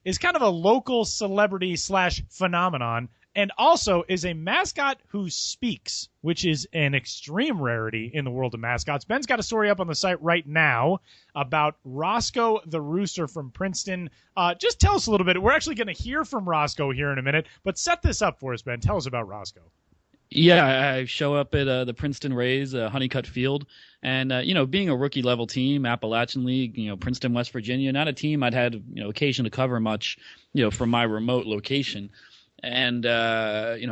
Speaker 2: is kind of a local celebrity / phenomenon, and also is a mascot who speaks, which is an extreme rarity in the world of mascots. Ben's got a story up on the site right now about Roscoe the Rooster from Princeton. Just tell us a little bit. We're actually going to hear from Roscoe here in a minute, but set this up for us, Ben. Tell us about Roscoe.
Speaker 6: Yeah, I show up at the Princeton Rays, Honeycutt Field, and being a rookie level team, Appalachian League, Princeton, West Virginia, not a team I'd had occasion to cover much, from my remote location. And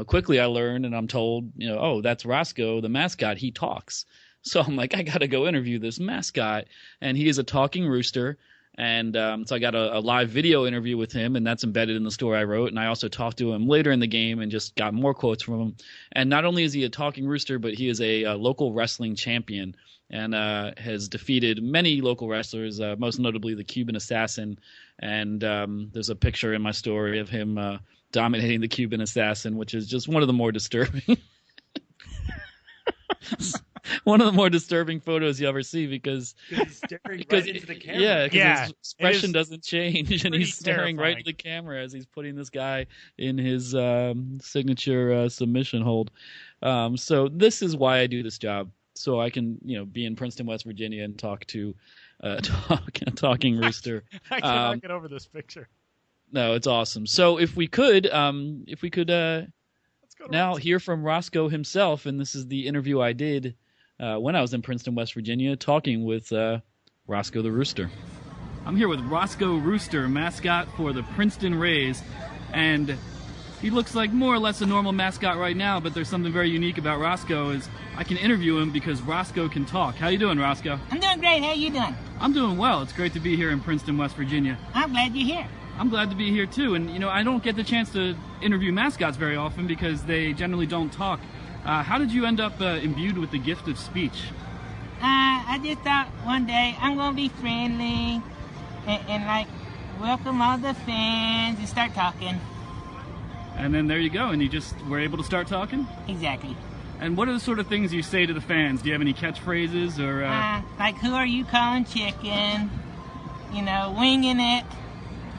Speaker 6: quickly I learned, and I'm told, oh, that's Roscoe, the mascot. He talks. So I'm like, I got to go interview this mascot, and he is a talking rooster. And so I got a live video interview with him, and that's embedded in the story I wrote. And I also talked to him later in the game and just got more quotes from him. And not only is he a talking rooster, but he is a local wrestling champion and has defeated many local wrestlers, most notably the Cuban Assassin. And there's a picture in my story of him dominating the Cuban Assassin, which is just one of the more disturbing one of the more disturbing photos you ever see because
Speaker 3: he's staring right into the camera.
Speaker 6: Yeah, because his expression doesn't change, and he's staring right at the camera as he's putting this guy in his signature submission hold. So this is why I do this job, so I can be in Princeton, West Virginia, and talk to talking rooster.
Speaker 2: I cannot get over this picture.
Speaker 6: No, it's awesome. So if we could now hear from Roscoe himself, and this is the interview I did when I was in Princeton, West Virginia, talking with Roscoe the Rooster. I'm here with Roscoe Rooster, mascot for the Princeton Rays, and he looks like more or less a normal mascot right now, but there's something very unique about Roscoe is I can interview him because Roscoe can talk. How you doing, Roscoe?
Speaker 7: I'm doing great. How you doing?
Speaker 6: I'm doing well. It's great to be here in Princeton, West Virginia.
Speaker 7: I'm glad you're here.
Speaker 6: I'm glad to be here too, and I don't get the chance to interview mascots very often because they generally don't talk. How did you end up imbued with the gift of speech?
Speaker 7: I just thought one day I'm gonna be friendly and like welcome all the fans and start talking.
Speaker 6: And then there you go, and you just were able to start talking?
Speaker 7: Exactly.
Speaker 6: And what are the sort of things you say to the fans? Do you have any catchphrases or?
Speaker 7: Like who are you calling chicken? Winging it.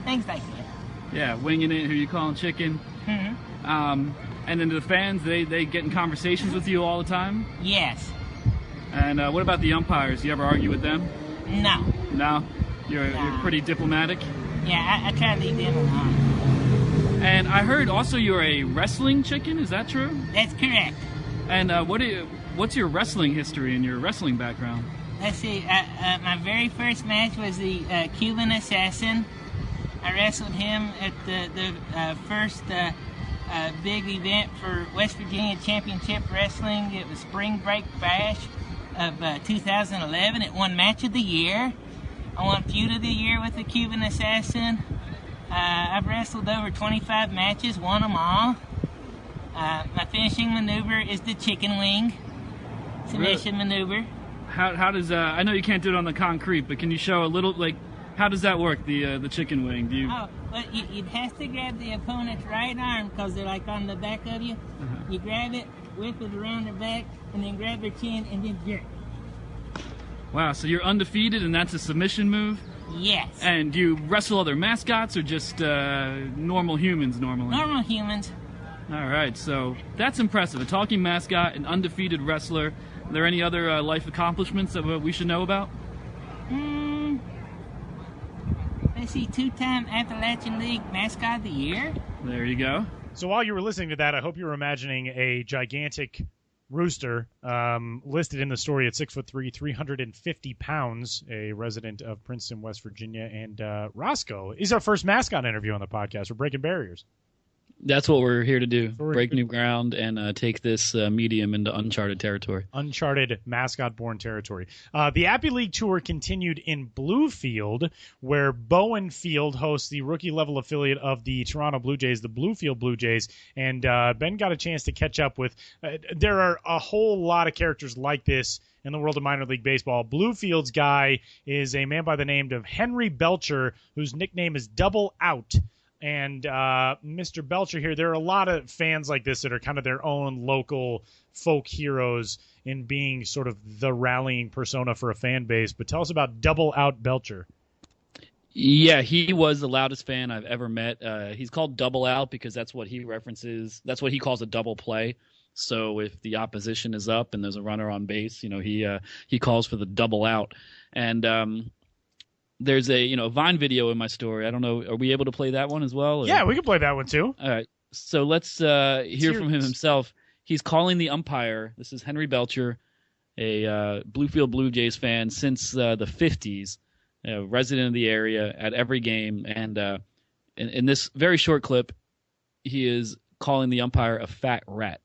Speaker 7: Things like that.
Speaker 6: Yeah, winging it, who you calling chicken.
Speaker 7: Mm-hmm.
Speaker 6: And then the fans, they get in conversations with you all the time?
Speaker 7: Yes.
Speaker 6: And what about the umpires? Do you ever argue with them?
Speaker 7: No.
Speaker 6: No? You're pretty diplomatic?
Speaker 7: Yeah, I try to leave them alone.
Speaker 6: And I heard also you're a wrestling chicken, is that true?
Speaker 7: That's correct.
Speaker 6: And what's your wrestling history and your wrestling background?
Speaker 7: Let's see, my very first match was the Cuban Assassin. I wrestled him at the first big event for West Virginia Championship Wrestling. It was Spring Break Bash of 2011. It won Match of the Year. I won Feud of the Year with the Cuban Assassin. I've wrestled over 25 matches, won them all. My finishing maneuver is the chicken wing submission maneuver.
Speaker 6: How does I know you can't do it on the concrete, but can you show a little how does that work, the chicken wing? Do you?
Speaker 7: Oh, well, you'd have to grab the opponent's right arm because they're like on the back of you.
Speaker 6: Uh-huh.
Speaker 7: You grab it, whip it around their back, and then grab their chin and then jerk.
Speaker 6: Wow, so you're undefeated and that's a submission move?
Speaker 7: Yes.
Speaker 6: And do you wrestle other mascots or just normal humans normally?
Speaker 7: Normal humans.
Speaker 6: All right, so that's impressive. A talking mascot, an undefeated wrestler. Are there any other life accomplishments that we should know about?
Speaker 7: Let's see, 2-time Appalachian League Mascot of the Year.
Speaker 6: There you go.
Speaker 2: So while you were listening to that, I hope you were imagining a gigantic rooster listed in the story at 6'3", 350 pounds, a resident of Princeton, West Virginia. And Roscoe is our first mascot interview on the podcast. We're breaking barriers.
Speaker 6: That's what we're here to do, break new ground and take this medium into uncharted territory.
Speaker 2: Uncharted mascot-born territory. The Appy League Tour continued in Bluefield, where Bowen Field hosts the rookie-level affiliate of the Toronto Blue Jays, the Bluefield Blue Jays, and Ben got a chance to catch up with there are a whole lot of characters like this in the world of minor league baseball. Bluefield's guy is a man by the name of Henry Belcher, whose nickname is Double Out. And Mr. Belcher here, there are a lot of fans like this that are kind of their own local folk heroes in being sort of the rallying persona for a fan base. But tell us about Double Out Belcher.
Speaker 6: Yeah, he was the loudest fan I've ever met. He's called Double Out because that's what he references. That's what he calls a double play. So if the opposition is up and there's a runner on base, he calls for the double out. And there's a Vine video in my story. I don't know. Are we able to play that one as well? Or?
Speaker 2: Yeah, we can play that one too.
Speaker 6: All right. So let's hear from him himself. he's calling the umpire. This is Henry Belcher, a Bluefield Blue Jays fan since the 50s, a resident of the area at every game. And in this very short clip, he is calling the umpire a fat rat.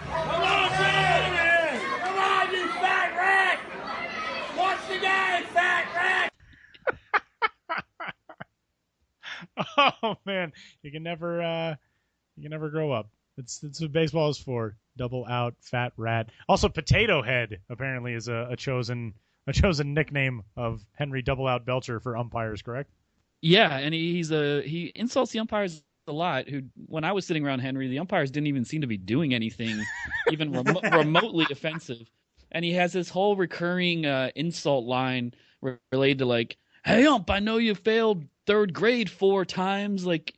Speaker 8: Come on, David! Come on, you fat rat! Watch the game, fat rat!
Speaker 2: Oh man, you can never grow up. It's what baseball is for. Double out, fat rat. Also, Potato Head apparently is a chosen nickname of Henry Double Out Belcher for umpires. Correct?
Speaker 6: Yeah, and he insults the umpires a lot. Who, when I was sitting around Henry, the umpires didn't even seem to be doing anything even remotely offensive. And he has this whole recurring insult line related to like, "Hey ump, I know you failed third grade 4 times." Like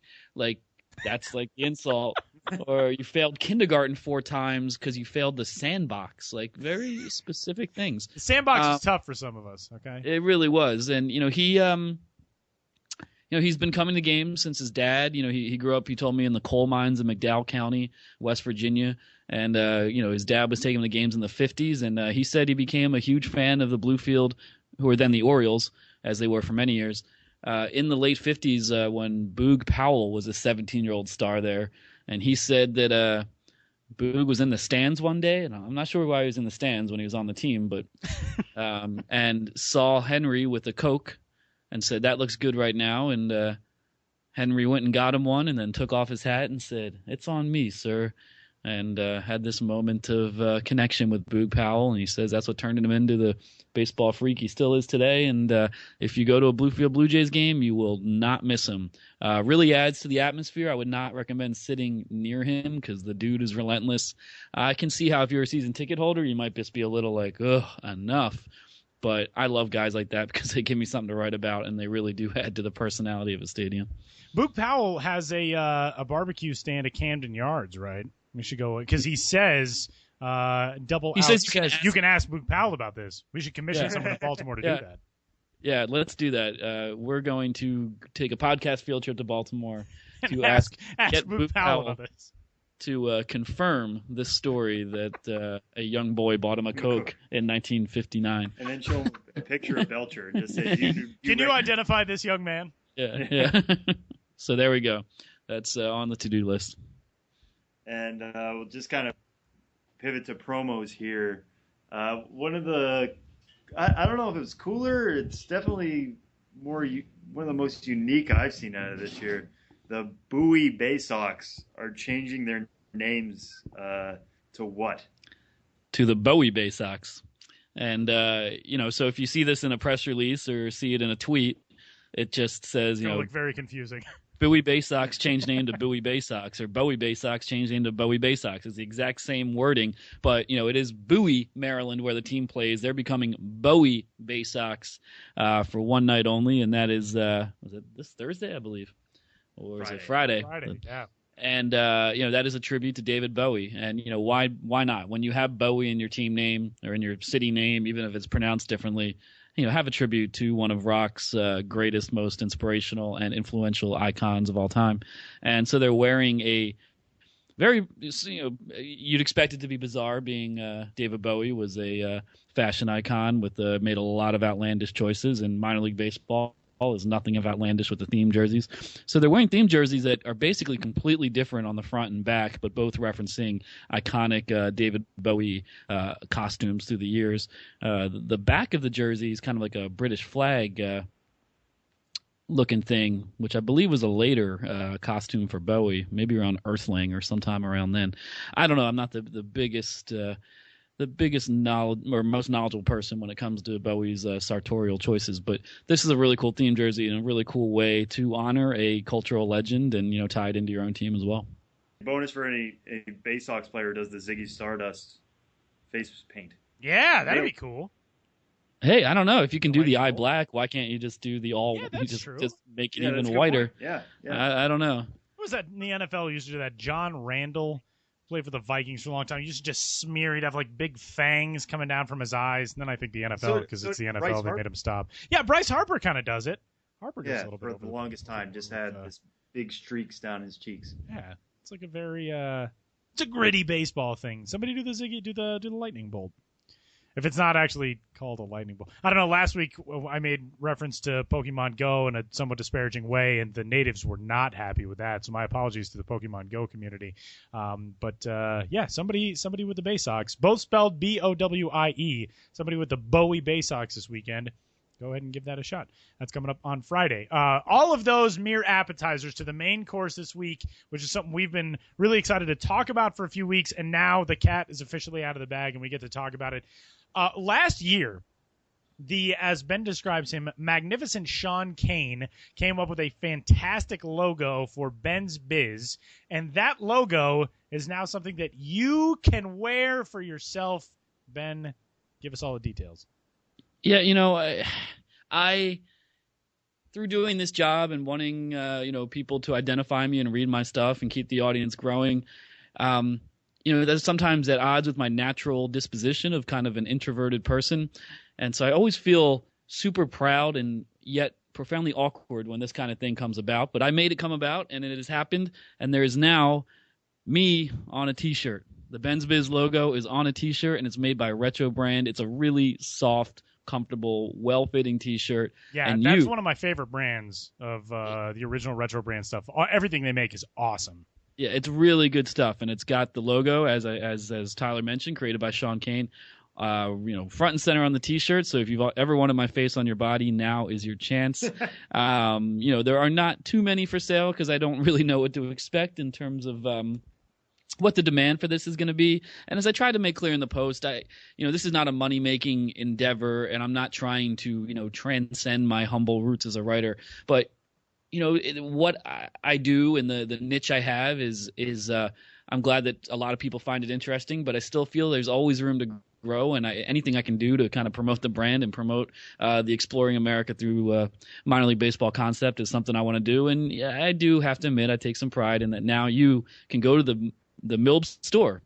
Speaker 6: that's like the insult. Or you failed kindergarten 4 times because you failed the sandbox. Like very specific things.
Speaker 2: The sandbox is tough for some of us. Okay,
Speaker 6: it really was, and he's been coming to games since his dad. He grew up, he told me, in the coal mines in McDowell County, West Virginia. And, his dad was taking him to games in the 50s. And he said he became a huge fan of the Bluefield, who were then the Orioles, as they were for many years, in the late 50s when Boog Powell was a 17-year-old star there. And he said that Boog was in the stands one day. And I'm not sure why he was in the stands when he was on the team, but and saw Henry with a Coke and said, "That looks good right now." And Henry went and got him one and then took off his hat and said, "It's on me, sir." And had this moment of connection with Boog Powell. And he says that's what turned him into the baseball freak he still is today. And if you go to a Bluefield Blue Jays game, you will not miss him. Really adds to the atmosphere. I would not recommend sitting near him because the dude is relentless. I can see how if you're a season ticket holder, you might just be a little like, ugh, enough. But I love guys like that because they give me something to write about, and they really do add to the personality of a stadium.
Speaker 2: Boog Powell has a barbecue stand at Camden Yards, right? We should go because he says double.
Speaker 6: He
Speaker 2: out.
Speaker 6: says
Speaker 2: you can ask Boog Powell about this. We should commission someone in Baltimore to do that.
Speaker 6: Yeah, let's do that. We're going to take a podcast field trip to Baltimore to
Speaker 2: ask
Speaker 6: get
Speaker 2: Boog Powell about this.
Speaker 6: To confirm this story that a young boy bought him a Coke in 1959.
Speaker 3: And then show him a picture of Belcher and just say,
Speaker 2: Can you identify this young man?
Speaker 6: Yeah. So there we go. That's on the to-do list.
Speaker 3: And we'll just kind of pivot to promos here. One of the, I don't know if it was cooler. It's definitely one of the most unique I've seen out of this year. The Bowie Bay Sox are changing their names to what?
Speaker 6: To the Bowie Bay Sox. And, so if you see this in a press release or see it in a tweet, it just says,
Speaker 2: It's look very confusing.
Speaker 6: Bowie Bay Sox changed name to Bowie Bay Sox, or Bowie Bay Sox changed name to Bowie Bay Sox. It's the exact same wording, but it is Bowie, Maryland, where the team plays. They're becoming Bowie Bay Sox for one night only, and that is was it this Thursday, I believe, or is it Friday?
Speaker 2: Friday, yeah.
Speaker 6: And that is a tribute to David Bowie. And why not? When you have Bowie in your team name or in your city name, even if it's pronounced differently, have a tribute to one of rock's greatest, most inspirational and influential icons of all time. And so they're wearing a very, you'd expect it to be bizarre, being David Bowie was a fashion icon with made a lot of outlandish choices in minor league baseball. Is nothing of outlandish with the theme jerseys. So they're wearing theme jerseys that are basically completely different on the front and back, but both referencing iconic David Bowie costumes through the years. The back of the jersey is kind of like a British flag looking thing, which I believe was a later costume for Bowie, maybe around Earthling or sometime around then. I don't know. I'm not the biggest knowledge or most knowledgeable person when it comes to Bowie's sartorial choices, but this is a really cool theme jersey and a really cool way to honor a cultural legend and tie it into your own team as well.
Speaker 3: Bonus for any Bay Sox player does the Ziggy Stardust face paint.
Speaker 2: Yeah, that'd be cool.
Speaker 6: Hey, I don't know if you can do the eye black. Why can't you just do the all?
Speaker 2: Yeah, that's true.
Speaker 6: Just make it even whiter.
Speaker 3: Yeah.
Speaker 6: I don't know.
Speaker 2: What was that in the NFL? Used to do that. John Randall played for the Vikings for a long time. He used to just smear. He'd have like big fangs coming down from his eyes. And then I think the NFL, because it's the NFL, they made him stop. Yeah, Bryce Harper kind of does it. Harper does a little bit
Speaker 3: for the longest time. Just had this big streaks down his cheeks.
Speaker 2: Yeah, it's like a very It's a gritty baseball thing. Somebody do the Ziggy, do the lightning bolt. If it's not actually called a lightning bolt. I don't know, last week I made reference to Pokemon Go in a somewhat disparaging way, and the natives were not happy with that, so my apologies to the Pokemon Go community. But somebody with the Bay Sox, both spelled Bowie, somebody with the Bowie Bay Sox this weekend. Go ahead and give that a shot. That's coming up on Friday. All of those mere appetizers to the main course this week, which is something we've been really excited to talk about for a few weeks, and now the cat is officially out of the bag, and we get to talk about it. Last year, as Ben describes him, magnificent Sean Kane came up with a fantastic logo for Ben's Biz, and that logo is now something that you can wear for yourself. Ben, give us all the details.
Speaker 6: Yeah, I through doing this job and wanting people to identify me and read my stuff and keep the audience growing, that's sometimes at odds with my natural disposition of kind of an introverted person. And so I always feel super proud and yet profoundly awkward when this kind of thing comes about. But I made it come about, and it has happened, and there is now me on a T-shirt. The Ben's Biz logo is on a T-shirt, and it's made by Retro Brand. It's a really soft, comfortable, well-fitting T-shirt.
Speaker 2: Yeah,
Speaker 6: and
Speaker 2: that's one of my favorite brands of the original Retro Brand stuff. Everything they make is awesome.
Speaker 6: Yeah, it's really good stuff, and it's got the logo, as Tyler mentioned, created by Sean Kane, front and center on the T-shirt. So if you've ever wanted my face on your body, now is your chance. There are not too many for sale because I don't really know what to expect in terms of what the demand for this is going to be. And as I tried to make clear in the post, this is not a money-making endeavor, and I'm not trying to, transcend my humble roots as a writer. But, what I do and the niche I have is I'm glad that a lot of people find it interesting, but I still feel there's always room to grow, and anything I can do to kind of promote the brand and promote the Exploring America through minor league baseball concept is something I want to do. And yeah, I do have to admit I take some pride in that now you can go to the Milb store.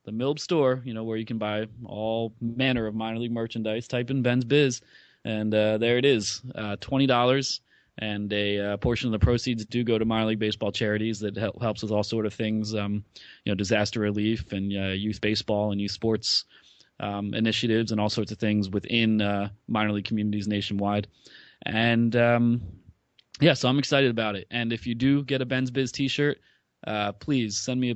Speaker 6: The Milb store, where you can buy all manner of minor league merchandise. Type in Ben's Biz, and there it is, $20. And a portion of the proceeds do go to minor league baseball charities that helps with all sort of things, disaster relief and youth baseball and youth sports initiatives and all sorts of things within minor league communities nationwide. And so I'm excited about it. And if you do get a Ben's Biz T-shirt, please send me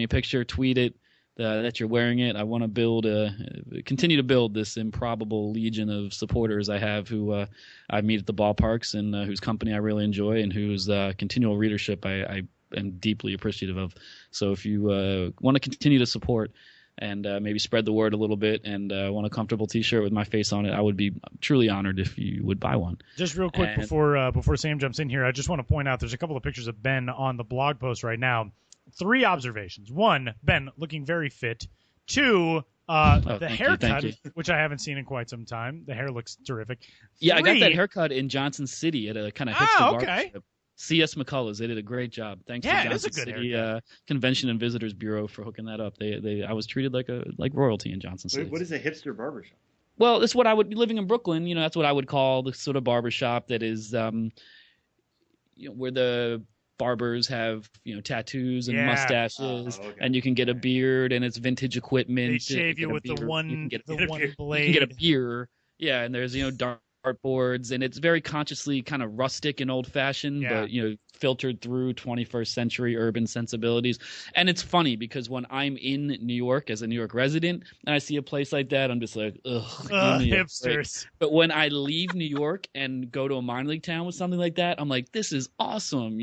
Speaker 6: a picture, tweet it that you're wearing it. I want to continue to build this improbable legion of supporters I have who I meet at the ballparks and whose company I really enjoy and whose continual readership I am deeply appreciative of. So if you want to continue to support and maybe spread the word a little bit and want a comfortable T-shirt with my face on it, I would be truly honored if you would buy one.
Speaker 2: Just real quick before Sam jumps in here, I just want to point out there's a couple of pictures of Ben on the blog post right now. 3 observations. 1, Ben looking very fit. 2, the haircut, which I haven't seen in quite some time. The hair looks terrific. 3,
Speaker 6: yeah, I got that haircut in Johnson City at a kind of hipster barbershop. C.S. McCullough's. They did a great job. Thanks to Johnson City Convention and Visitors Bureau for hooking that up. I was treated like royalty in Johnson City.
Speaker 3: Wait, what is a hipster barbershop?
Speaker 6: Well, that's what I would be living in Brooklyn. That's what I would call the sort of barbershop that is, where the barbers have tattoos and mustaches, and you can get a beard and it's vintage equipment.
Speaker 2: They shave you with the one blade.
Speaker 6: You can get a beer. Yeah, and there's dartboards, and it's very consciously kind of rustic and old fashioned, but filtered through 21st century urban sensibilities. And it's funny because when I'm in New York as a New York resident and I see a place like that, I'm just like, ugh,
Speaker 2: hipsters.
Speaker 6: But when I leave New York and go to a minor league town with something like that, I'm like, this is awesome.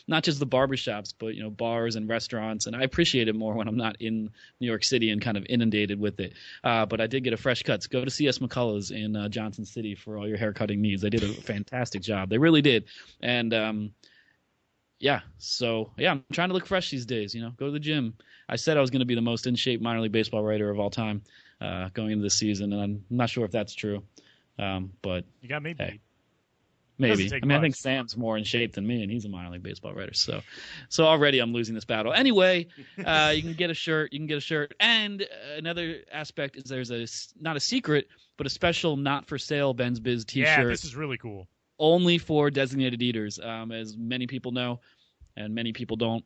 Speaker 6: Not just the barbershops, but bars and restaurants. And I appreciate it more when I'm not in New York City and kind of inundated with it. But I did get a fresh cut. So go to C.S. McCullough's in Johnson City for all your haircutting needs. They did a fantastic job. They really did. And I'm trying to look fresh these days. Go to the gym. I said I was going to be the most in shape minor league baseball writer of all time going into this season, and I'm not sure if that's true. But
Speaker 2: you got me beat.
Speaker 6: Hey, maybe. I think Sam's more in shape than me, and he's a minor league baseball writer. So already I'm losing this battle. Anyway, you can get a shirt. And another aspect is there's not a secret, but a special not for sale Ben's Biz T-shirt.
Speaker 2: Yeah, this is really cool.
Speaker 6: Only for designated eaters, as many people know, and many people don't.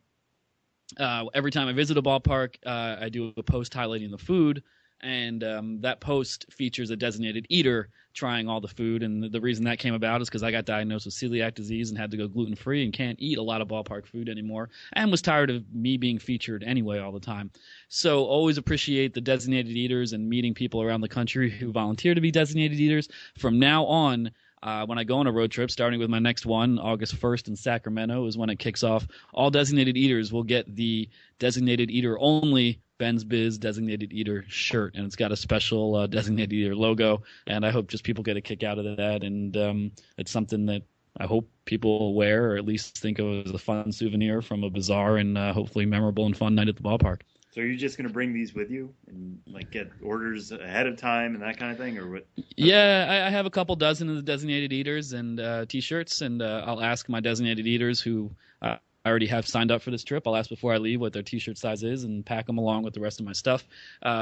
Speaker 6: every time I visit a ballpark, I do a post highlighting the food, and that post features a designated eater trying all the food. And the reason that came about is because I got diagnosed with celiac disease and had to go gluten-free and can't eat a lot of ballpark food anymore, and was tired of me being featured anyway all the time. So always appreciate the designated eaters and meeting people around the country who volunteer to be designated eaters. From now on, when I go on a road trip, starting with my next one, August 1st in Sacramento is when it kicks off. All designated eaters will get the designated eater only Ben's Biz designated eater shirt, and it's got a special designated eater logo, and I hope just people get a kick out of that, and it's something that I hope people will wear, or at least think of as a fun souvenir from a bizarre and hopefully memorable and fun night at the ballpark.
Speaker 3: So are you just going to bring these with you and like get orders ahead of time and that kind of thing, or what?
Speaker 6: Yeah, I have a couple dozen of the designated eaters and T-shirts, and I'll ask my designated eaters who I already have signed up for this trip. I'll ask before I leave what their T-shirt size is and pack them along with the rest of my stuff.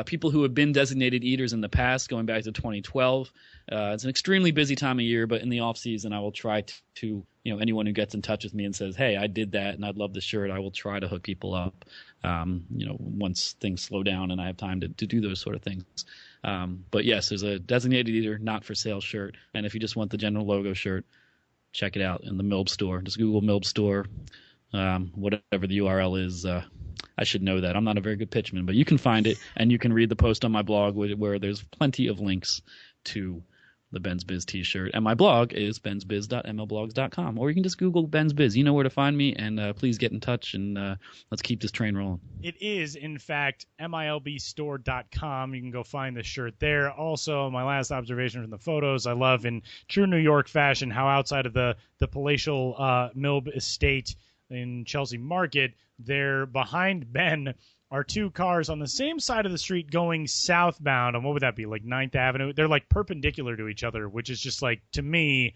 Speaker 6: People who have been designated eaters in the past, going back to 2012, it's an extremely busy time of year, but in the off season, I will try to anyone who gets in touch with me and says, "Hey, I did that and I'd love the shirt," I will try to hook people up. Once things slow down and I have time to do those sort of things. But yes, there's a designated eater, not for sale shirt. And if you just want the general logo shirt, check it out in the Milb store. Just Google Milb store, whatever the URL is. I should know that. I'm not a very good pitchman, but you can find it and you can read the post on my blog where there's plenty of links to the Ben's Biz t-shirt. And my blog is bensbiz.mlblogs.com, or you can just Google Ben's Biz. You know where to find me, and please get in touch, and let's keep this train rolling.
Speaker 2: It is, in fact, milbstore.com. You can go find the shirt there. Also, my last observation from the photos, I love in true New York fashion how outside of the palatial Milb estate in Chelsea Market, there behind Ben are two cars on the same side of the street going southbound. And what would that be, like 9th Avenue? They're like perpendicular to each other, which is just like, to me,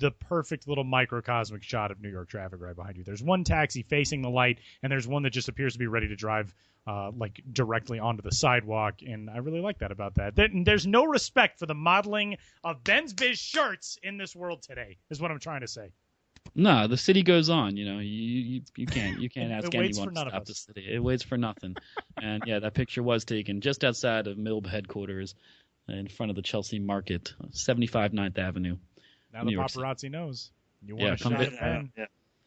Speaker 2: the perfect little microcosmic shot of New York traffic right behind you. There's one taxi facing the light, and there's one that just appears to be ready to drive like directly onto the sidewalk. And I really like that about that. There's no respect for the modeling of Ben's Biz shirts in this world today, is what I'm trying to say.
Speaker 6: No, the city goes on. You can't ask anyone to stop the city. It waits for nothing. And yeah, that picture was taken just outside of Milb headquarters, in front of the Chelsea Market, 75 9th Avenue.
Speaker 2: Now the paparazzi knows. You want a shot at Ben?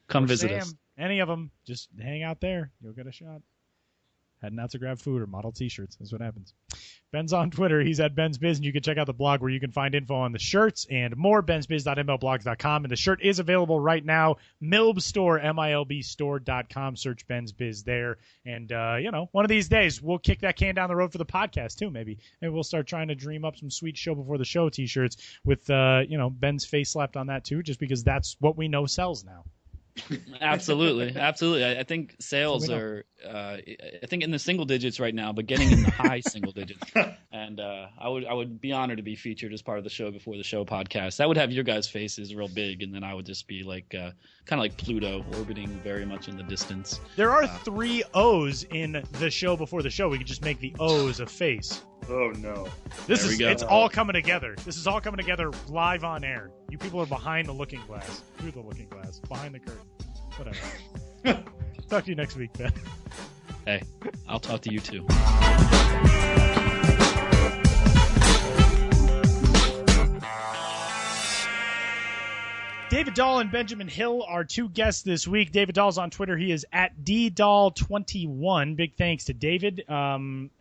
Speaker 6: Come
Speaker 2: or
Speaker 6: visit
Speaker 2: Sam,
Speaker 6: us.
Speaker 2: Any of them, just hang out there. You'll get a shot. Heading out to grab food or model T-shirts. That's what happens. Ben's on Twitter. He's at Ben's Biz, and you can check out the blog where you can find info on the shirts and more, bensbiz.mlblogs.com. And the shirt is available right now. Milb Store, milbstore.com. Search Ben's Biz there. And, one of these days, we'll kick that can down the road for the podcast, too, maybe. Maybe we'll start trying to dream up some sweet show before the show T-shirts with, Ben's face slapped on that, too, just because that's what we know sells now.
Speaker 6: Absolutely. I think sales are, I think in the single digits right now, but getting in the high single digits. And I would be honored to be featured as part of the show before the show podcast. That would have your guys' faces real big, and then I would just be like kind of like Pluto, orbiting very much in the distance.
Speaker 2: There are 3 O's in the show before the show. We could just make the O's a face.
Speaker 3: Oh no!
Speaker 2: It's all coming together. This is all coming together live on air. You people are behind the looking glass, through the looking glass, behind the curtain. Whatever. Talk to you next week, Ben.
Speaker 6: Hey, I'll talk to you too.
Speaker 2: David Dahl and Benjamin Hill are 2 guests this week. David Dahl's on Twitter. He is at ddahl21. Big thanks to David. Again,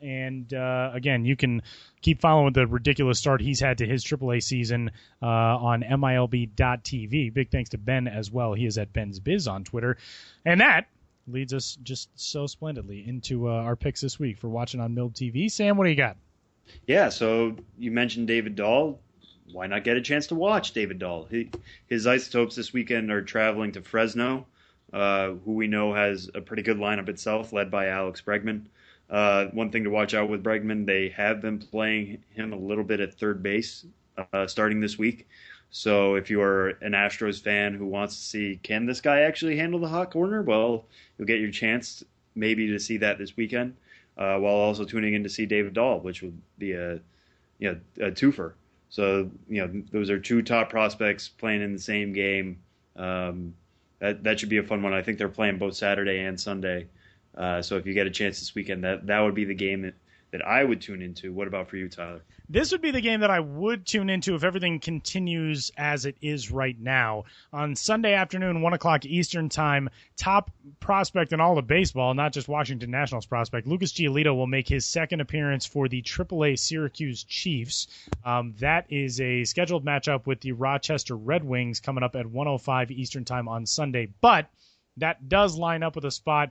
Speaker 2: you can keep following the ridiculous start he's had to his AAA season on MILB.TV. Big thanks to Ben as well. He is at Ben's Biz on Twitter. And that leads us just so splendidly into our picks this week for watching on MILB TV. Sam, what do you got?
Speaker 3: Yeah, so you mentioned David Dahl. Why not get a chance to watch David Dahl? His Isotopes this weekend are traveling to Fresno, who we know has a pretty good lineup itself, led by Alex Bregman. One thing to watch out with Bregman, they have been playing him a little bit at third base starting this week. So if you're an Astros fan who wants to see, can this guy actually handle the hot corner? Well, you'll get your chance maybe to see that this weekend, while also tuning in to see David Dahl, which would be a twofer. So, those are 2 top prospects playing in the same game. That should be a fun one. I think they're playing both Saturday and Sunday. So if you get a chance this weekend, that would be the game that I would tune into. What about for you, Tyler?
Speaker 2: This would be the game that I would tune into if everything continues as it is right now. On Sunday afternoon, 1 o'clock Eastern time, top prospect in all of baseball, not just Washington Nationals prospect, Lucas Giolito will make his second appearance for the AAA Syracuse Chiefs. That is a scheduled matchup with the Rochester Red Wings coming up at 1:05 Eastern time on Sunday. But that does line up with a spot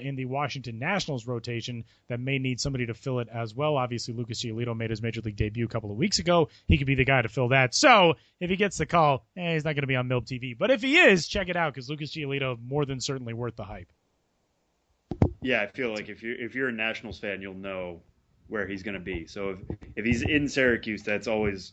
Speaker 2: in the Washington Nationals rotation that may need somebody to fill it as well. Obviously, Lucas Giolito made his Major League debut a couple of weeks ago. He could be the guy to fill that. So if he gets the call, he's not going to be on MILB TV. But if he is, check it out because Lucas Giolito more than certainly worth the hype.
Speaker 3: Yeah, I feel like if you're a Nationals fan, you'll know where he's going to be. So if he's in Syracuse, that's always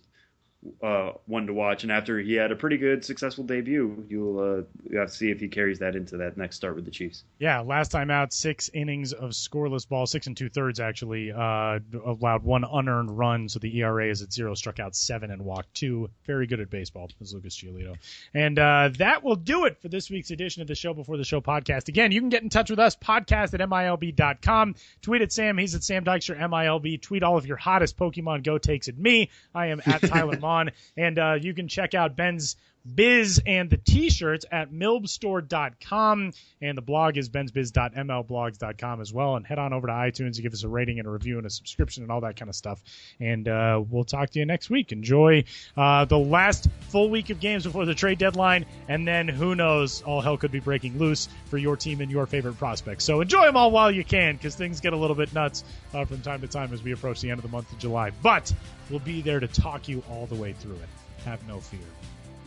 Speaker 3: one to watch. And after he had a pretty good, successful debut, you have to see if he carries that into that next start with the Chiefs.
Speaker 2: Yeah, last time out, 6 innings of scoreless ball, 6 2/3 actually, allowed 1 unearned run, so the ERA is at 0, struck out 7 and walked 2. Very good at baseball, is Lucas Giolito. And that will do it for this week's edition of the Show Before the Show podcast. Again, you can get in touch with us, podcast at MILB.com. Tweet at Sam, he's at Sam Dykstra, MILB. Tweet all of your hottest Pokemon Go takes at me. I am at Tyler Mon. And you can check out Ben's Biz and the T-shirts at milbstore.com. And the blog is bensbiz.mlblogs.com as well. And head on over to iTunes and give us a rating and a review and a subscription and all that kind of stuff. And we'll talk to you next week. Enjoy the last full week of games before the trade deadline. And then who knows, all hell could be breaking loose for your team and your favorite prospects. So enjoy them all while you can because things get a little bit nuts from time to time as we approach the end of the month of July. But we'll be there to talk you all the way through it. Have no fear.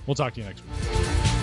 Speaker 2: We'll talk to you next week.